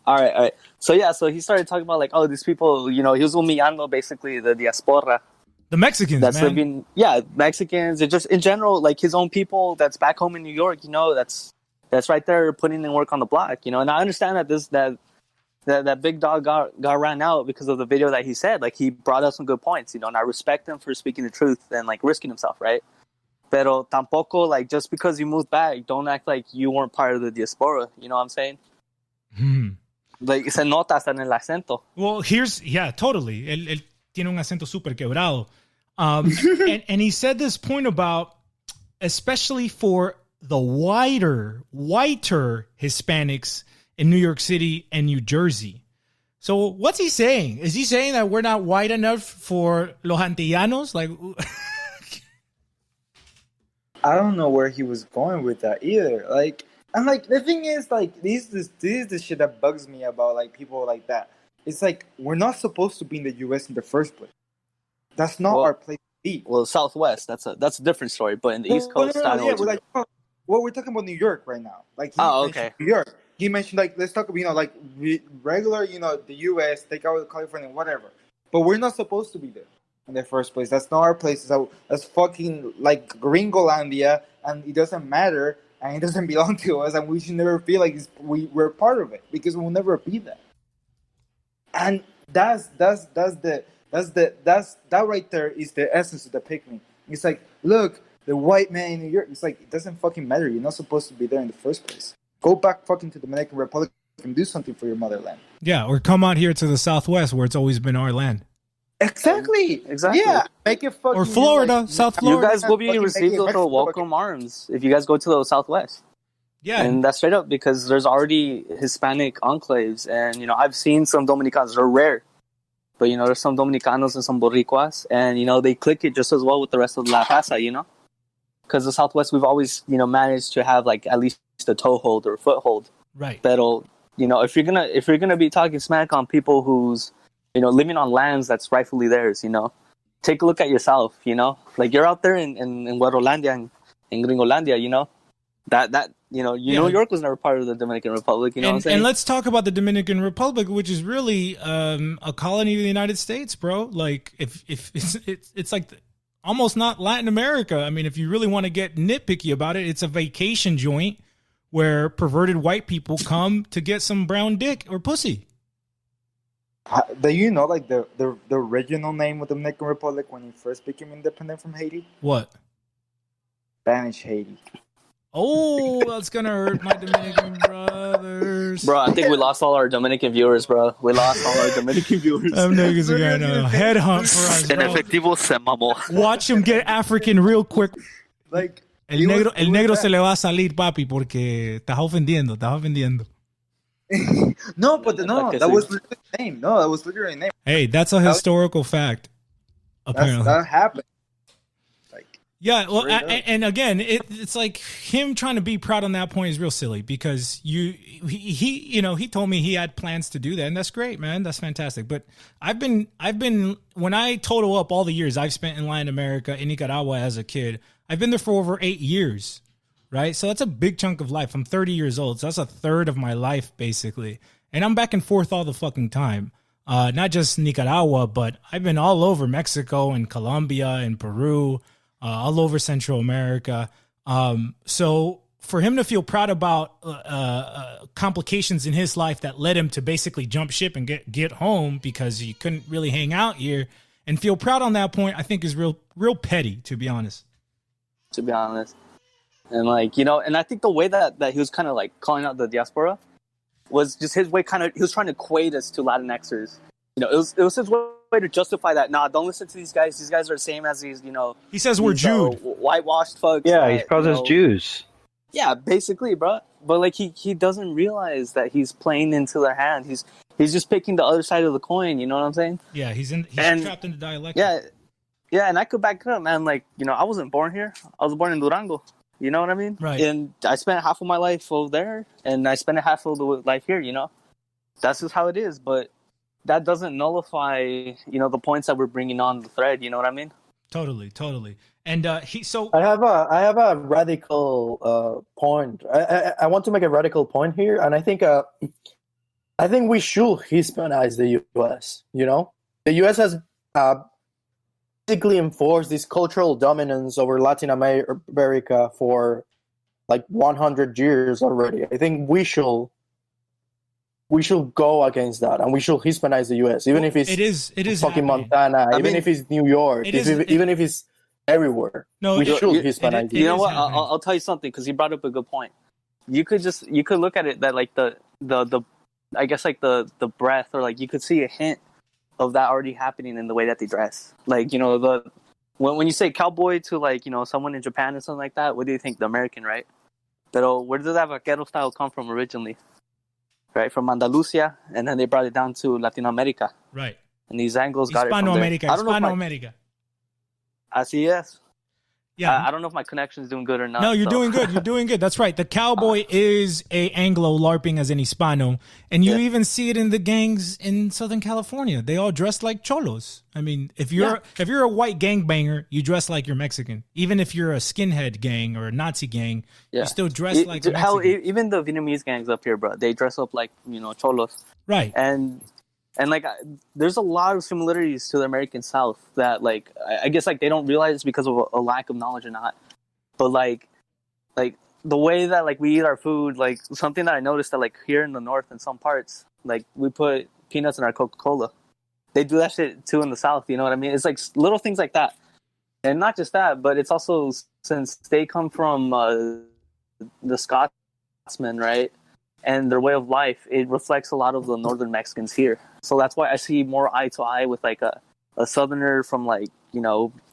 All right. So he started talking about like, these people. He was humillando basically the diaspora. The Mexicans, that's man. living, Mexicans, and just in general, like his own people that's back home in New York, that's right there putting in work on the block, and I understand that big dog got ran out because of the video that he said, like he brought up some good points, and I respect him for speaking the truth and like risking himself, right? Pero tampoco, like, just because you moved back, don't act like you weren't part of the diaspora, you know what I'm saying? Like, se nota hasta en el acento. Well, totally. Él tiene un acento súper quebrado. And he said this point about, especially for the whiter Hispanics in New York City and New Jersey. So what's he saying? Is he saying that we're not white enough for los Antillanos? Like, I don't know where he was going with that either. Like, and like the thing is, like, this is the shit that bugs me about like people like that. It's like we're not supposed to be in the U.S. in the first place. That's not our place to be. Well, Southwest, that's a different story. But in the East Coast, we're talking about New York right now. Like, okay. New York. He mentioned like, let's talk about regular, the U.S. Take out California, whatever. But we're not supposed to be there in the first place. That's not our place. That's fucking like Gringolandia, and it doesn't matter, and it doesn't belong to us, and we should never feel like we're part of it because we'll never be that. And that right there is the essence of the Pickme. It's like, look, the white man in New York. It's like, it doesn't fucking matter. You're not supposed to be there in the first place. Go back fucking to the Dominican Republic and do something for your motherland. Yeah, or come out here to the Southwest where it's always been our land. Exactly. Yeah, make it fucking. Or Florida, South Florida. You guys will be received with welcome arms if you guys go to the Southwest. Yeah, and that's straight up because there's already Hispanic enclaves, and I've seen some Dominicanos. They're rare, but there's some Dominicanos and some Boricuas, and they click it just as well with the rest of La Raza, because the Southwest we've always managed to have like at least a toehold or foothold. Right. Pero if you're gonna be talking smack on people who's living on lands that's rightfully theirs, take a look at yourself. Like you're out there in Guarolandia and in Gringolandia, that New York was never part of the Dominican Republic. You know what I'm saying? And let's talk about the Dominican Republic, which is really a colony of the United States, bro. Like if it's like almost not Latin America. I mean, if you really want to get nitpicky about it, it's a vacation joint where perverted white people come to get some brown dick or pussy. Do you know like the original name of the Dominican Republic when it first became independent from Haiti? What? Spanish Haiti. Oh, that's gonna hurt my Dominican brothers. Bro, I think we lost all our Dominican viewers, bro. We lost all our Dominican viewers. Them niggas are gonna headhunt for us, bro. En efectivo se mamó. Watch them get African real quick. Like el negro se le va a salir, papi, porque estás ofendiendo. No, but that was literally the name. No, that was literally the name. Hey, that's a historical fact. Apparently, that happened. Yeah, well, and again, it's like him trying to be proud on that point is real silly because he told me he had plans to do that, and that's great, man. That's fantastic. But I've been when I total up all the years I've spent in Latin America in Nicaragua as a kid, I've been there for over 8 years, right? So that's a big chunk of life. I'm 30 years old, so that's a third of my life basically, and I'm back and forth all the fucking time. Not just Nicaragua, but I've been all over Mexico and Colombia and Peru. All over Central America. So for him to feel proud about complications in his life that led him to basically jump ship and get home because he couldn't really hang out here and feel proud on that point, I think is real petty, to be honest. And and I think the way that he was kind of like calling out the diaspora was just his way he was trying to equate us to Latinxers. it was his way to justify that. Nah, don't listen to these guys. These guys are the same as these, He says we're Jude. Whitewashed folks. Yeah, he calls us Jews. Yeah, basically, bro. But like he doesn't realize that he's playing into their hand. He's just picking the other side of the coin. You know what I'm saying? Yeah, he's trapped in the dialect. Yeah, and I could back it up, man. Like, I wasn't born here. I was born in Durango. You know what I mean? Right. And I spent half of my life over there, and I spent half of the life here. That's just how it is. But that doesn't nullify, the points that we're bringing on the thread. You know what I mean? Totally. And I have a radical point. I want to make a radical point here, and I think we should Hispanize the U.S. The U.S. has basically enforced this cultural dominance over Latin America for like 100 years already. I think we should go against that, and we should Hispanize the U.S. Even if it is fucking happening. Montana, even if it's New York, even if it's everywhere. No, we should Hispanize. You know what? I'll tell you something, because you brought up a good point. You could look at it that like the I guess like the breath, or like you could see a hint of that already happening in the way that they dress. Like, when you say cowboy to like, someone in Japan or something like that, what do you think? The American, right? But where did that vaquero style come from originally? Right, from Andalusia, and then they brought it down to Latin America. Right. And these Anglos got it from there. Hispanoamerica. Así es. Yeah. I don't know if my connection is doing good or not. No, you're doing good. You're doing good. That's right. The cowboy is a Anglo LARPing as an Hispano, and you even see it in the gangs in Southern California. They all dress like cholos. I mean, if you're a white gangbanger, you dress like you're Mexican. Even if you're a skinhead gang or a Nazi gang, you still dress like Mexican. Hell, even the Vietnamese gangs up here, bro, they dress up like cholos. Right. And like, there's a lot of similarities to the American South that, like, I guess like they don't realize it's because of a lack of knowledge or not. But like the way that like we eat our food, like something that I noticed that like here in the North in some parts, like we put peanuts in our Coca-Cola. They do that shit too in the South. You know what I mean? It's like little things like that. And not just that, but it's also, since they come from the Scotsman, right? And their way of life, it reflects a lot of the northern Mexicans here. So that's why I see more eye to eye with like a southerner from like,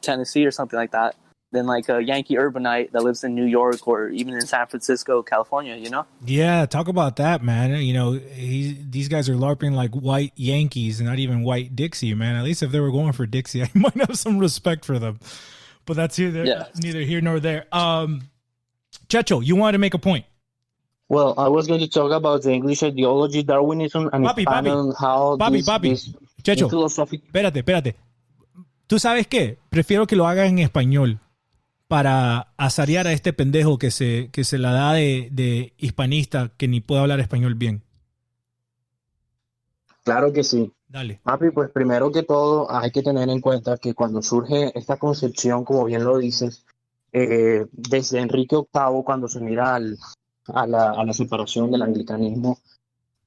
Tennessee or something like that, than like a Yankee urbanite that lives in New York or even in San Francisco, California, Yeah, talk about that, man. These guys are LARPing like white Yankees and not even white Dixie, man. At least if they were going for Dixie, I might have some respect for them. But that's neither here nor there. Checho, you wanted to make a point. Well, I was going to talk about the English ideology, Darwinism, and expand on how this Checho, espérate. ¿Tú sabes qué? Prefiero que lo hagas en español para azarear a este pendejo que se la da de hispanista que ni puede hablar español bien. Claro que sí. Dale. Papi, pues primero que todo hay que tener en cuenta que cuando surge esta concepción, como bien lo dices, desde Enrique VIII, cuando se mira a la separación del anglicanismo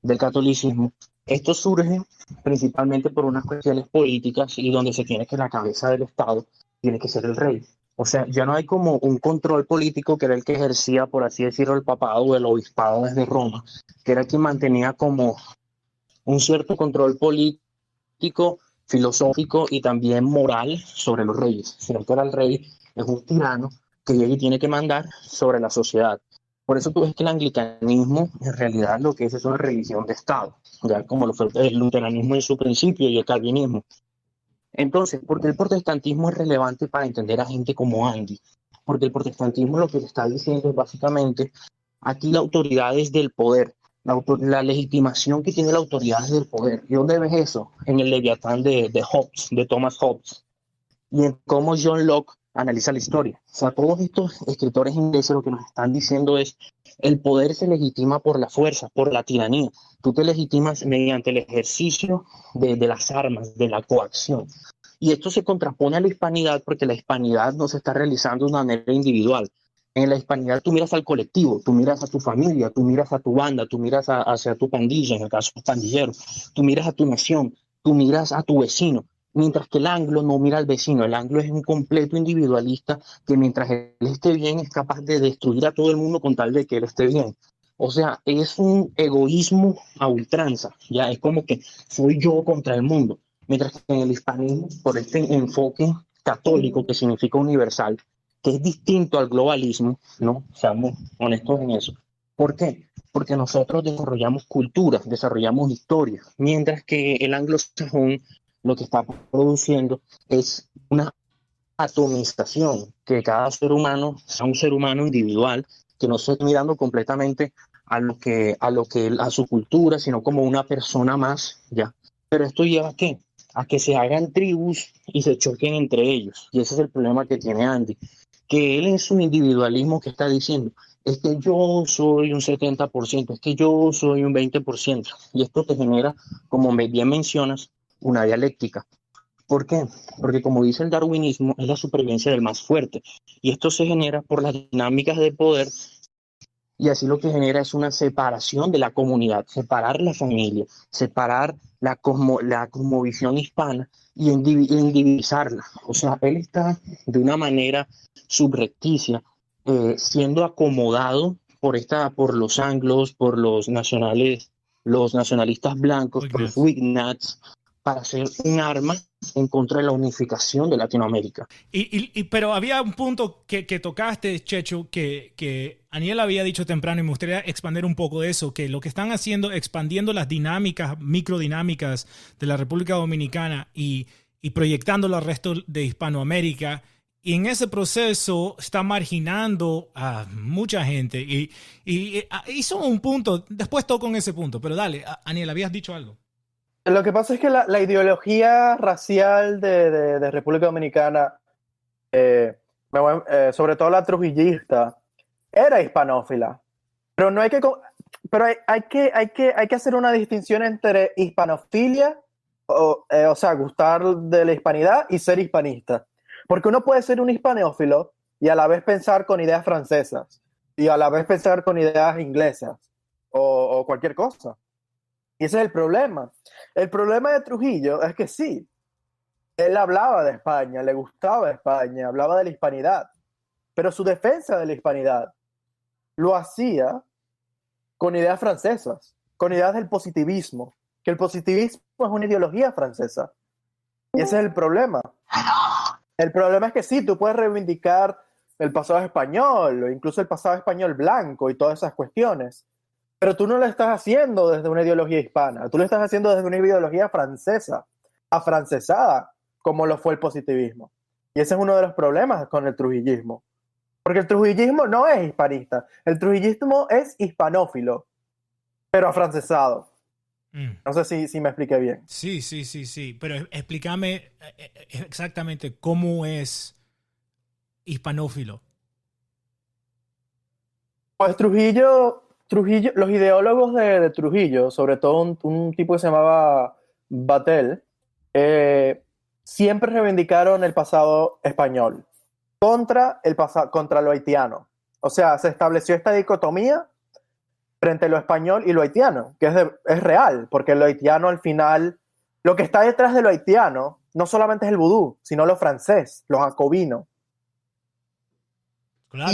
del catolicismo, esto surge principalmente por unas cuestiones políticas y donde se tiene que la cabeza del Estado tiene que ser el rey. O sea, ya no hay como un control político que era el que ejercía, por así decirlo, el papado o el obispado desde Roma, que era quien mantenía como un cierto control político, filosófico y también moral sobre los reyes. Sino que ahora el rey es un tirano que llega y tiene que mandar sobre la sociedad. Por eso tú ves que el anglicanismo en realidad lo que es una religión de Estado, ya como lo fue el luteranismo en su principio y el calvinismo. Entonces, ¿por qué el protestantismo es relevante para entender a gente como Andy? Porque el protestantismo lo que le está diciendo es básicamente, aquí la autoridad es del poder, la legitimación que tiene la autoridad es del poder. ¿Y dónde ves eso? En el Leviatán de Hobbes, de Thomas Hobbes, y en cómo John Locke analiza la historia. O sea, todos estos escritores ingleses lo que nos están diciendo es el poder se legitima por la fuerza, por la tiranía. Tú te legitimas mediante el ejercicio de las armas, de la coacción. Y esto se contrapone a la hispanidad porque la hispanidad no se está realizando de una manera individual. En la hispanidad tú miras al colectivo, tú miras a tu familia, tú miras a tu banda, tú miras hacia tu pandilla, en el caso de pandillero, tú miras a tu nación, tú miras a tu vecino. Mientras que el anglo no mira al vecino, el anglo es un completo individualista que mientras él esté bien es capaz de destruir a todo el mundo con tal de que él esté bien. O sea, es un egoísmo a ultranza, ya es como que soy yo contra el mundo. Mientras que en el hispanismo, por este enfoque católico que significa universal, que es distinto al globalismo, ¿no? Seamos honestos en eso. ¿Por qué? Porque nosotros desarrollamos cultura, desarrollamos historia, mientras que el anglosajón lo que está produciendo es una atomización, que cada ser humano sea un ser humano individual, que no esté mirando completamente a su cultura, sino como una persona más, ya. Pero esto lleva ¿a qué? A que se hagan tribus y se choquen entre ellos. Y ese es el problema que tiene Andy, que él en su individualismo que está diciendo, es que yo soy un 70%, es que yo soy un 20%. Y esto te genera, como bien mencionas, una dialéctica. ¿Por qué? Porque como dice el darwinismo, es la supervivencia del más fuerte. Y esto se genera por las dinámicas de poder y así lo que genera es una separación de la comunidad, separar la familia, separar la cosmovisión hispana y individualizarla. O sea, él está de una manera subrepticia siendo acomodado por los anglos, por los nacionales, los nacionalistas blancos, por los WigNats, para ser un arma en contra de la unificación de Latinoamérica. Pero había un punto que tocaste, Checho, que Aniel había dicho temprano y me gustaría expandir un poco de eso, que lo que están haciendo, expandiendo las dinámicas, microdinámicas de la República Dominicana y proyectándolo al resto de Hispanoamérica, y en ese proceso está marginando a mucha gente. Y hizo un punto, después toco en ese punto, pero dale, Aniel, habías dicho algo. Lo que pasa es que la ideología racial de República Dominicana, sobre todo la trujillista, era hispanófila. Pero no hay que, pero hay que hacer una distinción entre hispanofilia, o sea, gustar de la hispanidad, y ser hispanista. Porque uno puede ser un hispanófilo y a la vez pensar con ideas francesas, y a la vez pensar con ideas inglesas, o cualquier cosa. Y ese es el problema. El problema de Trujillo es que sí, él hablaba de España, le gustaba España, hablaba de la hispanidad, pero su defensa de la hispanidad lo hacía con ideas francesas, con ideas del positivismo, que el positivismo es una ideología francesa. Y ese es el problema. El problema es que sí, tú puedes reivindicar el pasado español, o incluso el pasado español blanco y todas esas cuestiones, pero tú no lo estás haciendo desde una ideología hispana, tú lo estás haciendo desde una ideología francesa, afrancesada, como lo fue el positivismo. Y ese es uno de los problemas con el trujillismo. Porque el trujillismo no es hispanista, el trujillismo es hispanófilo, pero afrancesado. No sé si me expliqué bien. Sí, pero explícame exactamente cómo es hispanófilo. Pues Trujillo, los ideólogos de Trujillo, sobre todo un tipo que se llamaba Batel, siempre reivindicaron el pasado español contra lo haitiano. O sea, se estableció esta dicotomía frente a lo español y lo haitiano, que es real, porque lo haitiano al final, lo que está detrás de lo haitiano no solamente es el vudú, sino lo francés, los jacobinos. Claro.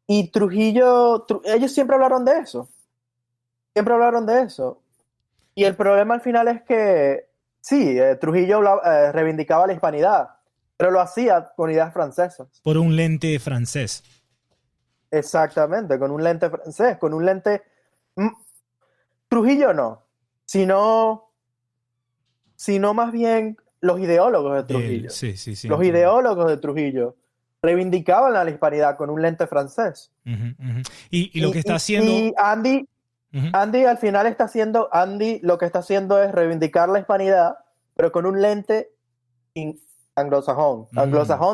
Y Trujillo, ellos siempre hablaron de eso. Siempre hablaron de eso. Y el problema al final es que, sí, Trujillo reivindicaba la hispanidad, pero lo hacía con ideas francesas. Por un lente francés. Exactamente, con un lente francés, con un lente... Trujillo no, sino más bien los ideólogos de Trujillo. Sí, los ideólogos de Trujillo reivindicaban a la hispanidad con un lente francés. Y lo que está haciendo... Y Andy al final lo que está haciendo es reivindicar la hispanidad, pero con un lente anglosajón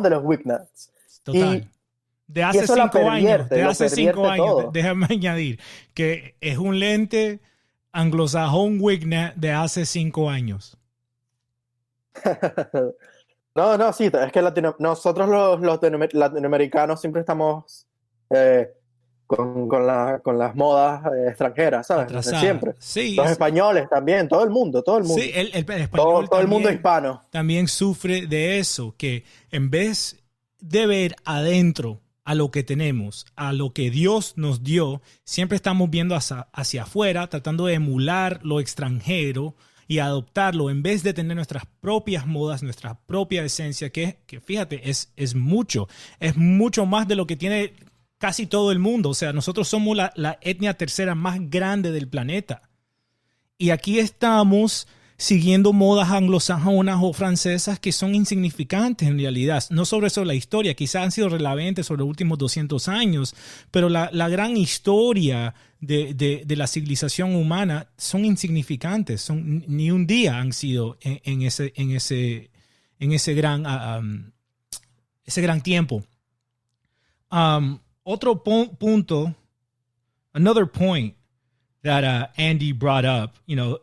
de los WigNats. Total. De hace 5 años, déjame añadir, que es un lente anglosajón WigNat de hace 5 años. No, sí, es que nosotros los latinoamericanos siempre estamos con las modas extranjeras, ¿sabes? Desde siempre. Sí, los españoles también, todo el mundo. Sí, el español todo el mundo hispano. También sufre de eso, que en vez de ver adentro a lo que tenemos, a lo que Dios nos dio. Siempre estamos viendo hacia afuera, tratando de emular lo extranjero y adoptarlo en vez de tener nuestras propias modas, nuestra propia esencia, que fíjate, es mucho más de lo que tiene casi todo el mundo. O sea, nosotros somos la etnia tercera más grande del planeta. Y aquí estamos siguiendo modas anglosajonas o francesas que son insignificantes en realidad. No sobre eso la historia, quizás han sido relevantes sobre los últimos 200 años, pero la gran historia de la civilización humana son insignificantes. Ni un día han sido en ese gran tiempo. Otro punto, another point that Andy brought up,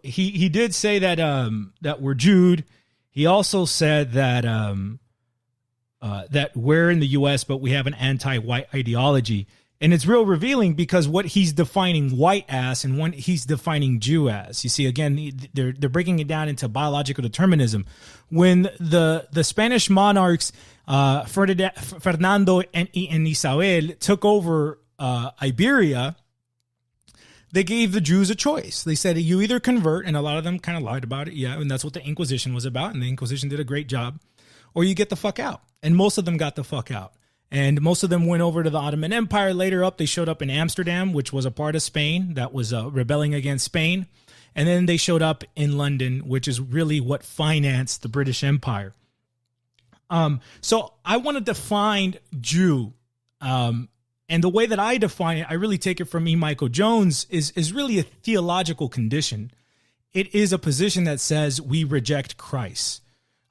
he did say that that we're Jude. He also said that that we're in the U.S., but we have an anti-white ideology, and it's real revealing because what he's defining white as and what he's defining Jew as. You see, again, they're breaking it down into biological determinism. When the Spanish monarchs Fernando and Isabel took over Iberia, they gave the Jews a choice. They said, you either convert, and a lot of them kind of lied about it, yeah, and that's what the Inquisition was about, and the Inquisition did a great job, or you get the fuck out. And most of them got the fuck out. And most of them went over to the Ottoman Empire. Later up, they showed up in Amsterdam, which was a part of Spain that was rebelling against Spain. And then they showed up in London, which is really what financed the British Empire. So I want to define Jew. And the way that I define it, I really take it from E. Michael Jones, is really a theological condition. It is a position that says we reject Christ.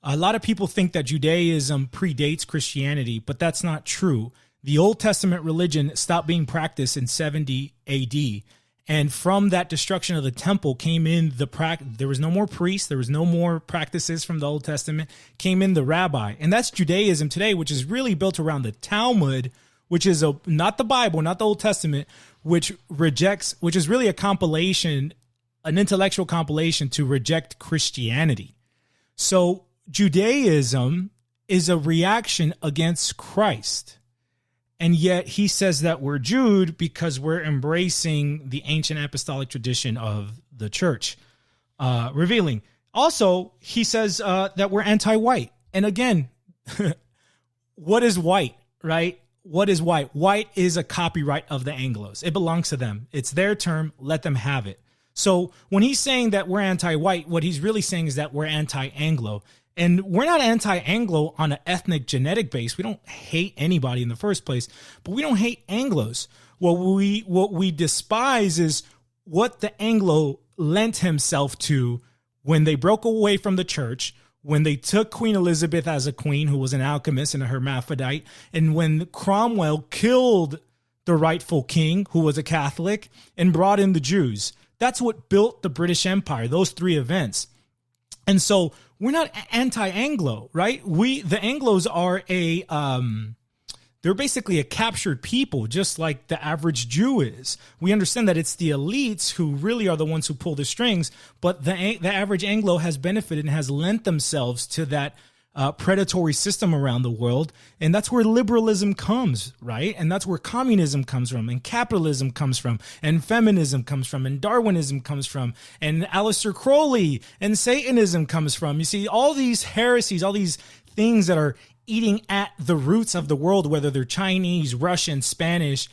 A lot of people think that Judaism predates Christianity, but that's not true. The Old Testament religion stopped being practiced in 70 AD. And from that destruction of the temple came in there was no more priests, there was no more practices from the Old Testament, came in the rabbi. And that's Judaism today, which is really built around the Talmud, which is not the Bible, not the Old Testament, which is really a compilation, an intellectual compilation to reject Christianity. So Judaism is a reaction against Christ. And yet he says that we're Jude because we're embracing the ancient apostolic tradition of the church, revealing. Also, he says that we're anti-white. And again, what is white, right? What is white? White is a copyright of the Anglos. It belongs to them. It's their term. Let them have it. So when he's saying that we're anti-white, what he's really saying is that we're anti-Anglo. And we're not anti-Anglo on an ethnic genetic base. We don't hate anybody in the first place, but we don't hate Anglos. What we despise is what the Anglo lent himself to when they broke away from the church, when they took Queen Elizabeth as a queen, who was an alchemist and a hermaphrodite, and when Cromwell killed the rightful king, who was a Catholic, and brought in the Jews. That's what built the British Empire, those three events. And so we're not anti-Anglo, right? The Anglos are they're basically a captured people, just like the average Jew is. We understand that it's the elites who really are the ones who pull the strings, but the average Anglo has benefited and has lent themselves to that predatory system around the world. And that's where liberalism comes, right? And that's where communism comes from, and capitalism comes from, and feminism comes from, and Darwinism comes from, and Aleister Crowley and Satanism comes from. You see, all these heresies, all these things that are eating at the roots of the world, whether they're Chinese, Russian, Spanish,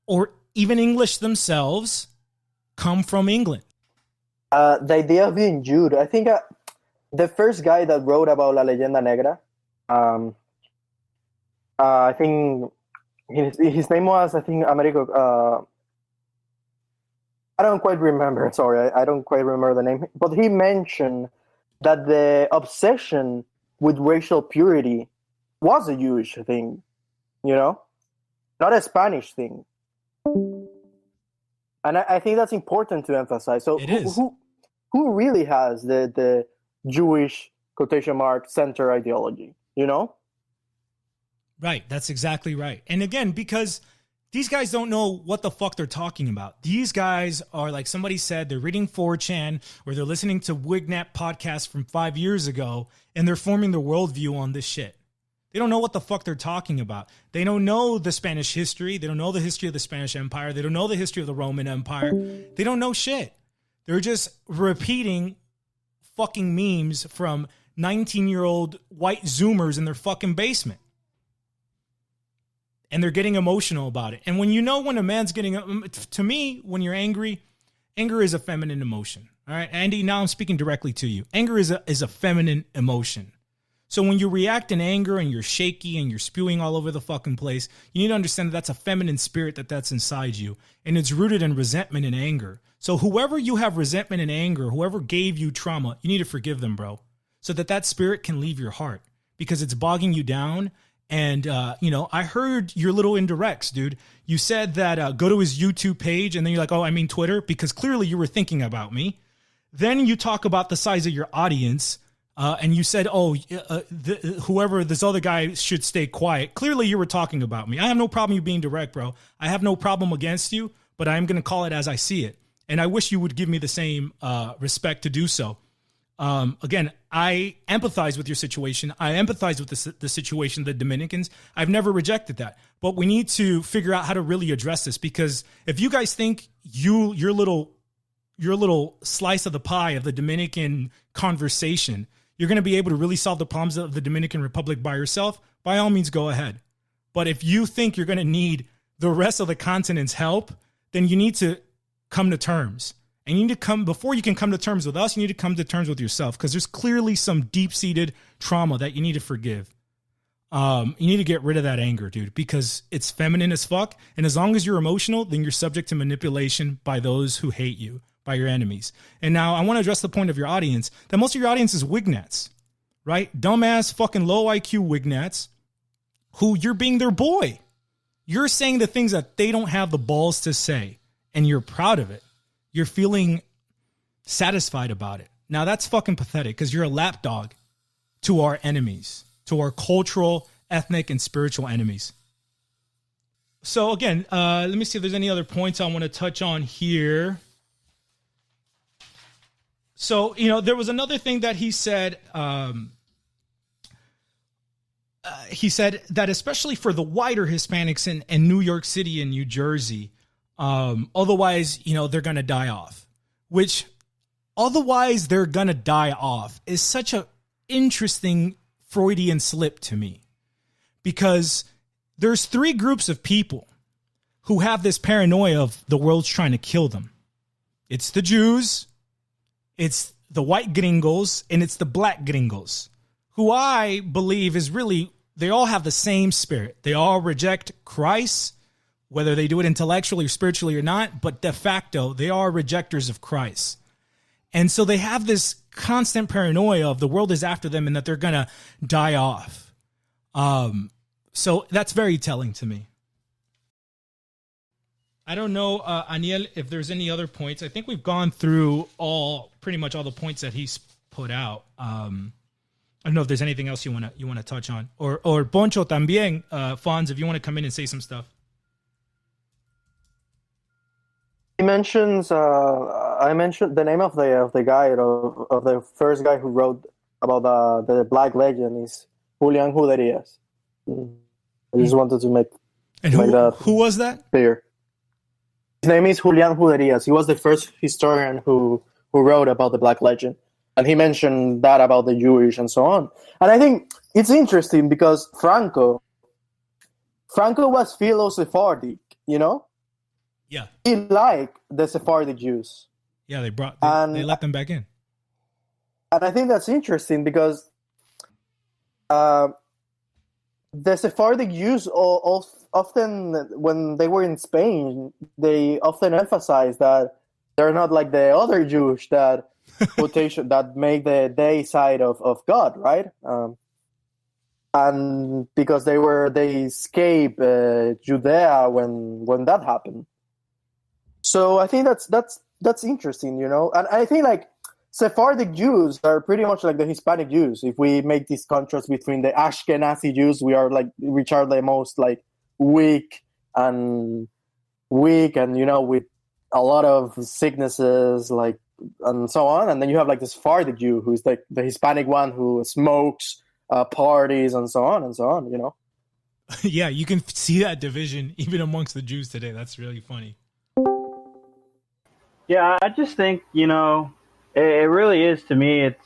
or even English themselves, come from England. The idea of being Jude, I think the first guy that wrote about La Leyenda Negra, I think his name was, Americo. I don't quite remember. Sorry, I don't quite remember the name. But he mentioned that the obsession with racial purity was a Jewish thing, not a Spanish thing. And I think that's important to emphasize. So who really has the Jewish quotation mark center ideology, Right. That's exactly right. And again, because these guys don't know what the fuck they're talking about. These guys are, like somebody said, they're reading 4chan or they're listening to WigNat podcasts from 5 years ago, and they're forming their worldview on this shit. They don't know what the fuck they're talking about. They don't know the Spanish history. They don't know the history of the Spanish Empire. They don't know the history of the Roman Empire. They don't know shit. They're just repeating fucking memes from 19-year-old white Zoomers in their fucking basement. And they're getting emotional about it. And when you know when a man's getting, to me, when you're angry, anger is a feminine emotion. All right, Andy, now I'm speaking directly to you. Anger is a feminine emotion. So when you react in anger and you're shaky and you're spewing all over the fucking place, you need to understand that that's a feminine spirit that's inside you. And it's rooted in resentment and anger. So whoever you have resentment and anger, whoever gave you trauma, you need to forgive them, bro. So that spirit can leave your heart because it's bogging you down. And, I heard your little indirects, dude. You said that go to his YouTube page and then you're like, oh, I mean Twitter, because clearly you were thinking about me. Then you talk about the size of your audience. And you said, whoever this other guy should stay quiet. Clearly, you were talking about me. I have no problem you being direct, bro. I have no problem against you, but I'm going to call it as I see it. And I wish you would give me the same respect to do so. Again, I empathize with your situation. I empathize with the situation of the Dominicans. I've never rejected that. But we need to figure out how to really address this, because if you guys think your little slice of the pie of the Dominican conversation, you're going to be able to really solve the problems of the Dominican Republic by yourself, by all means, go ahead. But if you think you're going to need the rest of the continent's help, then you need to come to terms. And you need to come, before you can come to terms with us, you need to come to terms with yourself, because there's clearly some deep-seated trauma that you need to forgive. You need to get rid of that anger, dude, because it's feminine as fuck. And as long as you're emotional, then you're subject to manipulation by those who hate you, by your enemies. And now I want to address the point of your audience, that most of your audience is wignats, right? Dumbass, fucking low IQ wignats who you're being their boy. You're saying the things that they don't have the balls to say, and you're proud of it. You're feeling satisfied about it. Now that's fucking pathetic, because you're a lapdog to our enemies, to our cultural, ethnic, and spiritual enemies. So again, let me see if there's any other points I want to touch on here. So, there was another thing that he said. He said that especially for the whiter Hispanics in New York City and New Jersey, otherwise, they're going to die off. Which, otherwise they're going to die off is such a interesting Freudian slip to me. Because there's three groups of people who have this paranoia of the world's trying to kill them. It's the Jews, it's the white gringos, and it's the black gringos, who I believe is really, they all have the same spirit. They all reject Christ, whether they do it intellectually or spiritually or not, but de facto, they are rejectors of Christ. And so they have this constant paranoia of the world is after them and that they're going to die off. So that's very telling to me. I don't know, Aniel, if there's any other points. I think we've gone through pretty much all the points that he's put out. I don't know if there's anything else you want to touch on, or Poncho también, Fonz, if you want to come in and say some stuff. He mentions, I mentioned the name of the guy, of the first guy who wrote about the Black Legend is Julian Juderias. I just wanted to make that. Who was that? Clear. His name is Julian Juderias. He was the first historian who wrote about the Black Legend. And he mentioned that about the Jewish and so on. And I think it's interesting because Franco was Philo-Sephardic, Yeah. He liked the Sephardic Jews. Yeah, they let them back in. And I think that's interesting because the Sephardic Jews often, when they were in Spain, they often emphasize that they're not like the other Jews that quotation that make the day side of God, right? And because they escaped Judea when that happened. So I think that's interesting, And I think like Sephardic Jews are pretty much like the Hispanic Jews. If we make this contrast between the Ashkenazi Jews, which are the most like weak and with a lot of sicknesses, and so on. And then you have like the Sephardic Jew, who's like the Hispanic one who smokes parties and so on and so on. You know. Yeah, you can see that division even amongst the Jews today. That's really funny. Yeah, I just think, it really is, to me, it's,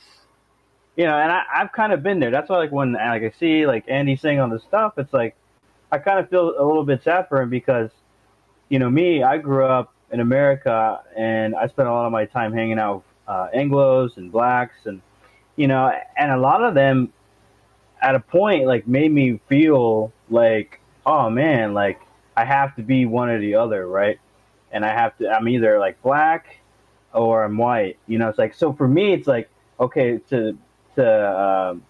and I've kind of been there. That's why, like, when like I see, like, Andy saying all this stuff, it's like, I kind of feel a little bit sad for him because, me, I grew up in America, and I spent a lot of my time hanging out with Anglos and blacks, and, and a lot of them, at a point, like, made me feel like, oh, man, like, I have to be one or the other, right? And I'm either, like, black or I'm white. It's like, so for me, it's like, okay, to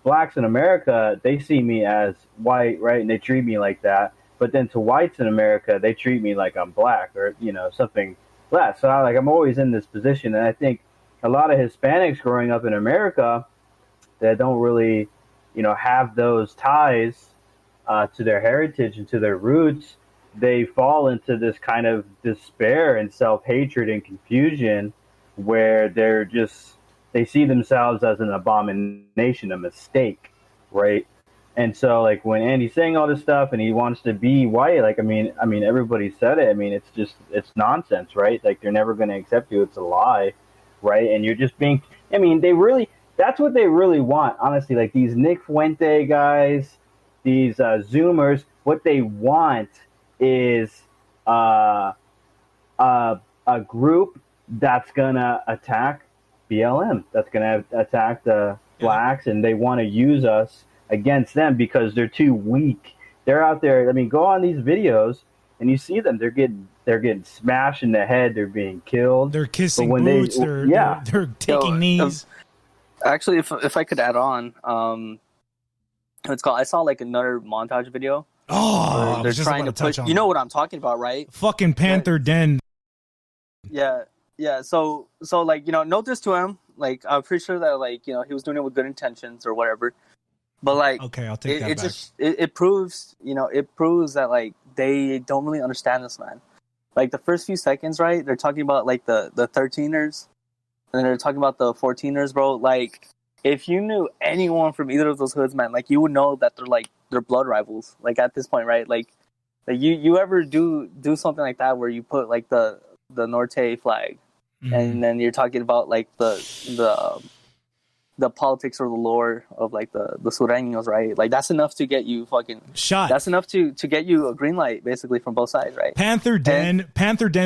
blacks in America, they see me as white, right? And they treat me like that. But then to whites in America, they treat me like I'm black or, something less. So I'm always in this position. And I think a lot of Hispanics growing up in America that don't really, have those ties to their heritage and to their roots, they fall into this kind of despair and self-hatred and confusion where they see themselves as an abomination, a mistake, right? And so, like, when Andy's saying all this stuff and he wants to be white, like, I mean, everybody said it. I mean, it's nonsense, right? Like, they're never going to accept you. It's a lie, right? And you're just being, that's what they really want, honestly. Like, these Nick Fuente guys, these Zoomers, what they want is a group that's gonna attack BLM, that's gonna attack the blacks, and they want to use us against them because they're too weak. They're out there. I mean, go on these videos and you see them. They're getting smashed in the head. They're being killed. They're kissing boots. They're taking knees. Actually, if I could add on, it's called. I saw like another montage video. Oh, they're trying to push. You know what I'm talking about, right? Fucking Panther Den. Yeah. So like, note this to him. Like, I'm pretty sure that, like, he was doing it with good intentions or whatever. But like, okay, I'll take that back. It proves, it proves that, like, they don't really understand this, man. Like, the first few seconds, right? They're talking about like the 13ers, and then they're talking about the 14ers, bro. Like, if you knew anyone from either of those hoods, man, like, you would know that they're blood rivals. Like, at this point, right? Like you ever do something like that where you put like the Norte flag, and then you're talking about like the politics or the lore of like the Sureños, right? Like, that's enough to get you fucking shot. That's enough to get you a green light, basically, from both sides, right? Panther Den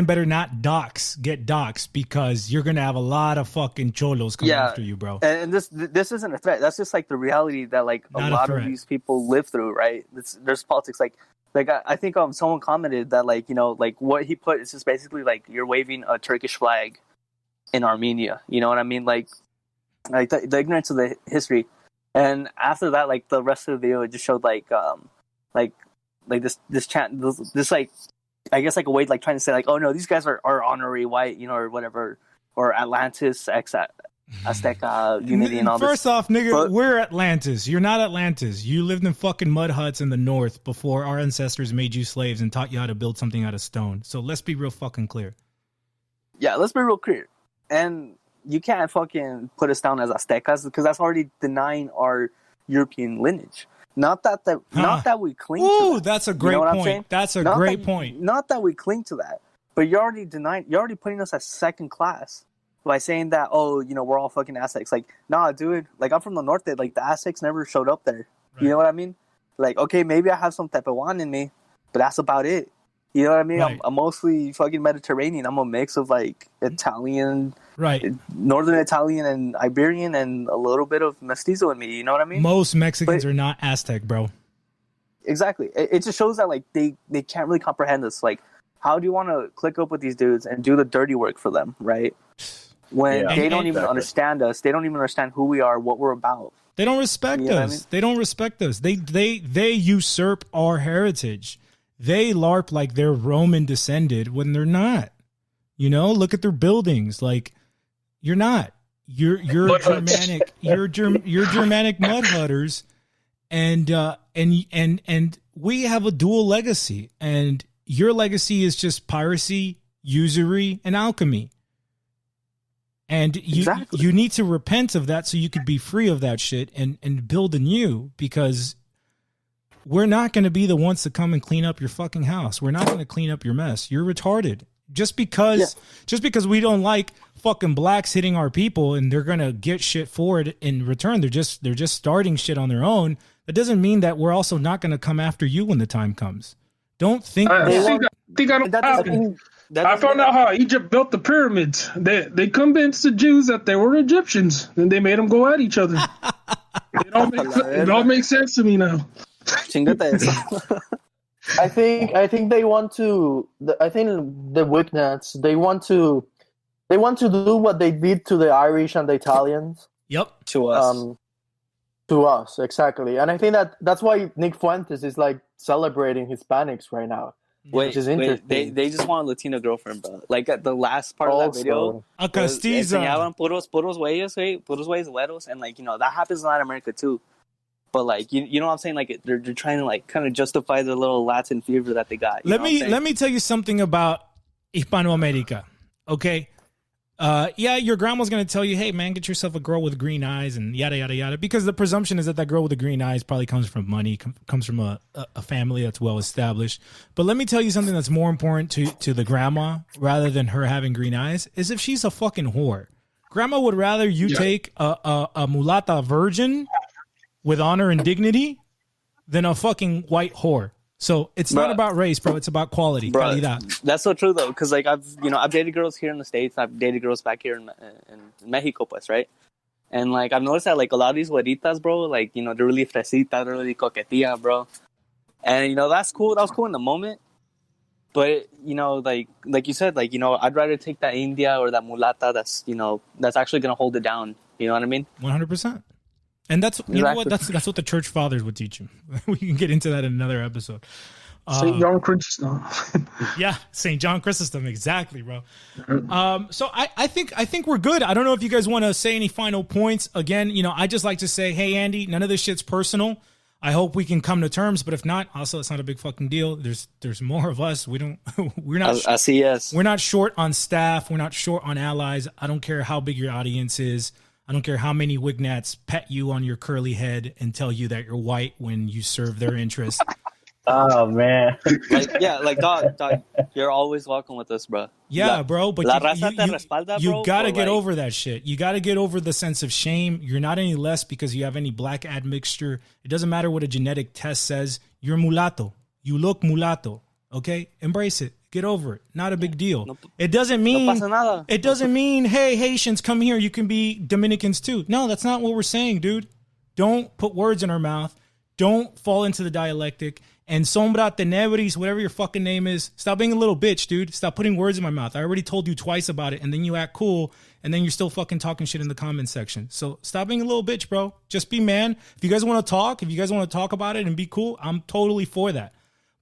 better not get doxxed, because you're gonna have a lot of fucking cholos coming after you, bro. And this isn't a threat. That's just like the reality that, like, a lot of these people live through, right? There's politics. Like I think someone commented that, like, like what he put is just basically like you're waving a Turkish flag in Armenia. You know what I mean? Like the ignorance of the history. And after that, like, the rest of the video, it just showed like this chant, this like, I guess, like a way like trying to say like, oh no, these guys are honorary white, or whatever, or Atlantis ex Azteca unity and all this. First off, nigga, we're Atlantis. You're not Atlantis. You lived in fucking mud huts in the north before our ancestors made you slaves and taught you how to build something out of stone. So let's be real fucking clear. Yeah, let's be real clear. And you can't fucking put us down as Aztecas, because that's already denying our European lineage. Not that we cling to that. That's a great point. That's a great point. Not that we cling to that, but you're already putting us as second class by saying that, oh, we're all fucking Aztecs. Like, nah, dude. Like, I'm from the north. Like, the Aztecs never showed up there. Right. You know what I mean? Like, okay, maybe I have some Tepehuan in me, but that's about it. You know what I mean? Right. I'm mostly fucking Mediterranean. I'm a mix of, like, Italian, right, Northern Italian and Iberian, and a little bit of mestizo in me. You know what I mean? Most Mexicans are not Aztec, bro. Exactly. It just shows that, like, they can't really comprehend this. Like, how do you want to click up with these dudes and do the dirty work for them, right? When they don't even understand us. They don't even understand who we are, what we're about. They don't respect us. I mean? They don't respect us. They usurp our heritage. They LARP like they're Roman descended when they're not. Look at their buildings. Like, you're not. You're Germanic. You're Germanic mud hutters, and we have a dual legacy. And your legacy is just piracy, usury, and alchemy. And you need to repent of that so you could be free of that shit and build anew, because we're not going to be the ones to come and clean up your fucking house. We're not going to clean up your mess. You're retarded. Just because we don't like fucking blacks hitting our people and they're going to get shit for it in return, they're just starting shit on their own. That doesn't mean that we're also not going to come after you when the time comes. Don't think I think I don't happen. I found out how Egypt built the pyramids. They convinced the Jews that they were Egyptians, and they made them go at each other. It all makes sense to me now. I think they want to. I think the WigNats, they want to do what they did to the Irish and the Italians. Yep. To us. To us, exactly. And I think that's why Nick Fuentes is like celebrating Hispanics right now. Which is interesting. They just want a Latina girlfriend, bro. Like at the last part of that video, a castiza. Enseñaban puros güeyes, güeros, and like, you know, that happens in Latin America too. But like, you know what I'm saying? Like they're trying to like kind of justify the little Latin fever that they got. Let me tell you something about Hispanoamerica. Okay. Yeah, your grandma's going to tell you, hey, man, get yourself a girl with green eyes and yada, yada, yada. Because the presumption is that girl with the green eyes probably comes from money, comes from a family that's well established. But let me tell you something that's more important to the grandma rather than her having green eyes is if she's a fucking whore. Grandma would rather you take a mulata virgin with honor and dignity than a fucking white whore. So it's not about race, bro. It's about quality. Bro, that's so true though, because like I've dated girls here in the States. I've dated girls back here in Mexico, pues, right? And like I've noticed that like a lot of these güeritas, bro, like, you know, they're really fresita, they're really coquetilla, bro. And you know, that's cool. That was cool in the moment. But you know, like you said, like, you know, I'd rather take that India or that mulata that's, you know, that's actually gonna hold it down. You know what I mean? 100%. And that's, you know what, that's what the church fathers would teach you. We can get into that in another episode. St. John Chrysostom. Yeah, St. John Chrysostom, exactly, bro. So I think we're good. I don't know if you guys want to say any final points. Again, you know, I just like to say, hey, Andy, none of this shit's personal. I hope we can come to terms, but if not, also it's not a big fucking deal. There's more of us. We're not short on staff. We're not short on allies. I don't care how big your audience is. I don't care how many WigNats pet you on your curly head and tell you that you're white when you serve their interests. Oh, man. Like, dog, you're always welcome with us, bro. Yeah, bro, but you got to get over that shit. You got to get over the sense of shame. You're not any less because you have any black admixture. It doesn't matter what a genetic test says. You're mulatto. You look mulatto, okay? Embrace it. Get over it. Not a big deal. It doesn't mean, hey, Haitians, come here. You can be Dominicans too. No, that's not what we're saying, dude. Don't put words in our mouth. Don't fall into the dialectic. And sombra tenebris, whatever your fucking name is, stop being a little bitch, dude. Stop putting words in my mouth. I already told you twice about it, and then you act cool, and then you're still fucking talking shit in the comment section. So stop being a little bitch, bro. Just be man. If you guys want to talk about it and be cool, I'm totally for that.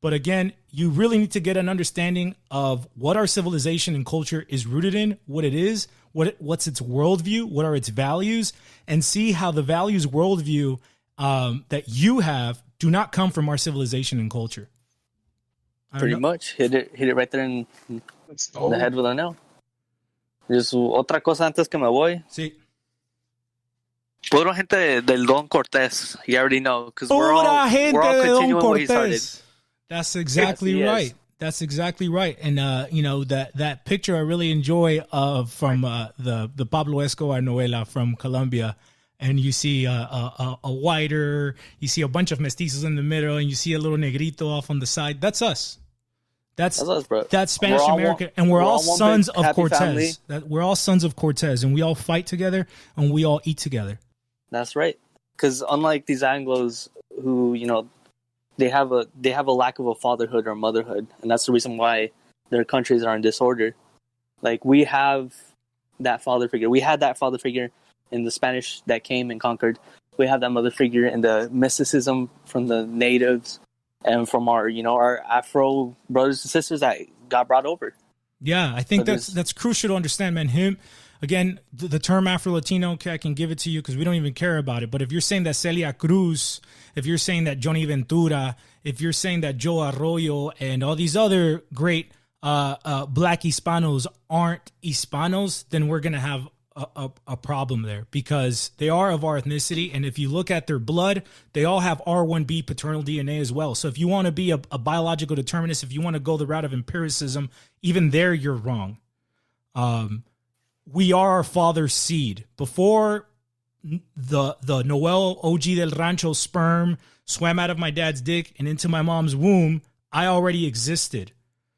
But again, you really need to get an understanding of what our civilization and culture is rooted in, what it is, what's its worldview, what are its values, and see how the values worldview that you have do not come from our civilization and culture. Pretty much. Hit it right there in the head with a nail. Just otra cosa antes que me voy. Sí. Puro gente del Don Cortés. You already know, because we're all continuing what he started. That's exactly right. That's exactly right. And you know, that picture I really enjoy from the Pablo Escobar novela from Colombia. And you see a whiter, you see a bunch of mestizos in the middle, and you see a little negrito off on the side. That's us. That's us, bro. That's Spanish American, and we're all sons of Cortez. We're all sons of Cortez, and we all fight together, and we all eat together. That's right. Because unlike these Anglos, who, you know, they have a lack of a fatherhood or motherhood, and that's the reason why their countries are in disorder. Like, we have that father figure. We had that father figure in the Spanish that came and conquered. We have that mother figure in the mysticism from the natives and from our Afro brothers and sisters that got brought over. Yeah, I think that's crucial to understand, man. Again, the term Afro-Latino, okay, I can give it to you because we don't even care about it. But if you're saying that Celia Cruz, if you're saying that Johnny Ventura, if you're saying that Joe Arroyo and all these other great black Hispanos aren't Hispanos, then we're going to have a problem there, because they are of our ethnicity. And if you look at their blood, they all have R1b paternal DNA as well. So if you want to be a biological determinist, if you want to go the route of empiricism, even there, you're wrong. We are our father's seed. Before the Noel OG del Rancho sperm swam out of my dad's dick and into my mom's womb, I already existed.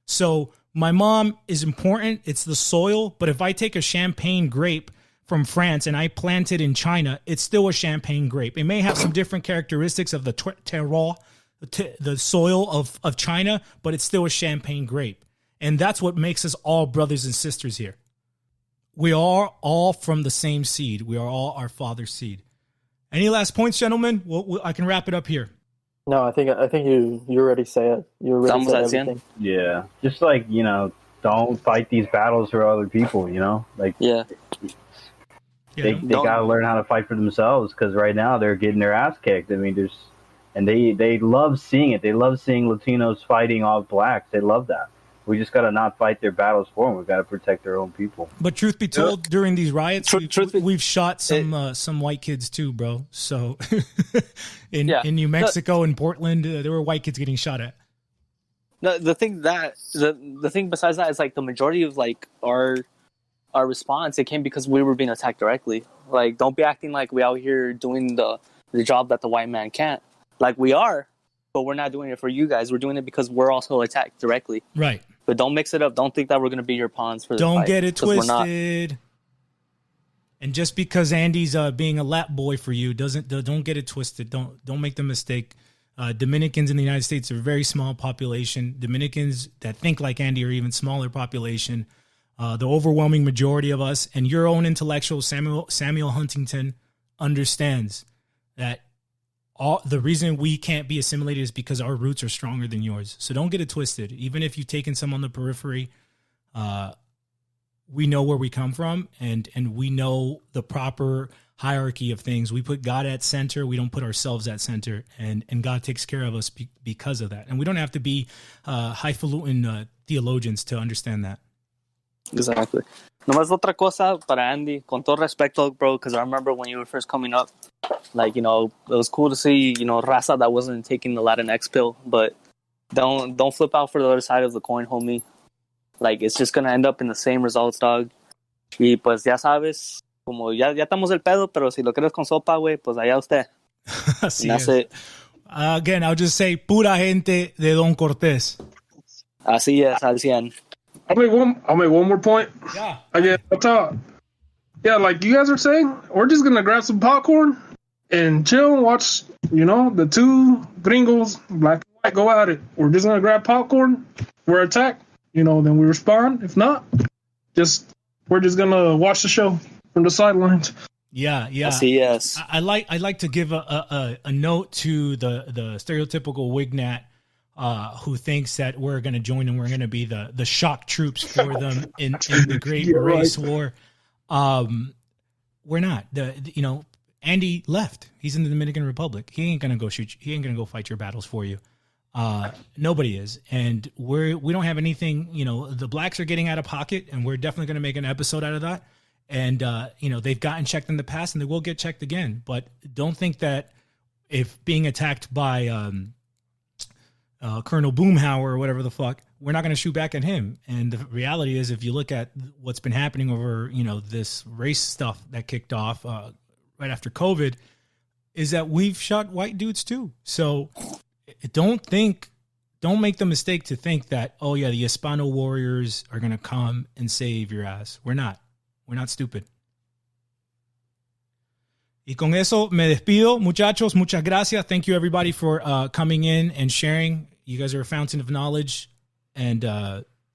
So my mom is important. It's the soil. But if I take a champagne grape from France and I plant it in China, it's still a champagne grape. It may have some different characteristics of the terroir, the soil of China, but it's still a champagne grape. And that's what makes us all brothers and sisters here. We are all from the same seed. We are all our father's seed. Any last points, gentlemen? I can wrap it up here. No, I think you already say it. You already said everything. Yeah, just like, don't fight these battles for other people. They gotta learn how to fight for themselves, because right now they're getting their ass kicked. I mean, they love seeing it. They love seeing Latinos fighting all blacks. They love that. We just got to not fight their battles for them. We've got to protect our own people. But truth be told, during these riots, we've shot some white kids too, bro. So in New Mexico and Portland, there were white kids getting shot at. The thing besides that is, like, the majority of, like, our response, it came because we were being attacked directly. Like, don't be acting like we out here doing the job that the white man can't. Like, we are, but we're not doing it for you guys. We're doing it because we're also attacked directly. Right. But don't mix it up. Don't think that we're going to be your pawns for the Don't fight, get it twisted. And just because Andy's being a lap boy for you, don't get it twisted. Don't make the mistake. Dominicans in the United States are a very small population. Dominicans that think like Andy are even smaller population. The overwhelming majority of us, and your own intellectual Samuel Huntington understands that the reason we can't be assimilated is because our roots are stronger than yours. So don't get it twisted. Even if you've taken some on the periphery, we know where we come from, and we know the proper hierarchy of things. We put God at center. We don't put ourselves at center, and God takes care of us because of that. And we don't have to be highfalutin theologians to understand that. Exactly. Nomás otra cosa para Andy, con todo respeto, bro, because I remember when you were first coming up, like, it was cool to see, raza that wasn't taking the Latinx pill, but don't flip out for the other side of the coin, homie. Like, it's just gonna end up in the same results, dog. Y pues ya sabes, como ya estamos el pedo, pero si lo quieres con sopa, güey, pues allá usted. That's it. Again, I'll just say, pura gente de Don Cortés. Así es, al 100. I'll make one more point. Yeah. I'll talk. Yeah, like you guys are saying, we're just gonna grab some popcorn and chill and watch, the two gringos, black and white, go at it. We're just gonna grab popcorn. We're attacked, then we respond. If not, we're just gonna watch the show from the sidelines. Yeah. Yes. I like to give a note to the stereotypical WigNat who thinks that we're going to join and we're going to be the shock troops for them in the great race war. We're not. Andy left. He's in the Dominican Republic. He ain't going to go shoot you. He ain't going to go fight your battles for you. Nobody is. And we don't have anything, the blacks are getting out of pocket, and we're definitely going to make an episode out of that. And, they've gotten checked in the past, and they will get checked again. But don't think that if being attacked by Colonel Boomhauer or whatever the fuck, we're not going to shoot back at him. And the reality is, if you look at what's been happening over, this race stuff that kicked off right after COVID, is that we've shot white dudes too. So don't make the mistake to think that, oh yeah, the Hispano warriors are going to come and save your ass. We're not stupid. Y con eso me despido, muchachos. Muchas gracias. Thank you, everybody, for coming in and sharing. You guys are a fountain of knowledge. And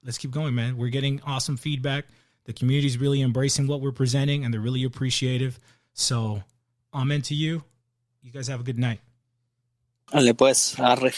let's keep going, man. We're getting awesome feedback. The community's really embracing what we're presenting, and they're really appreciative. So, amen to you. You guys have a good night. Dale, pues, arre.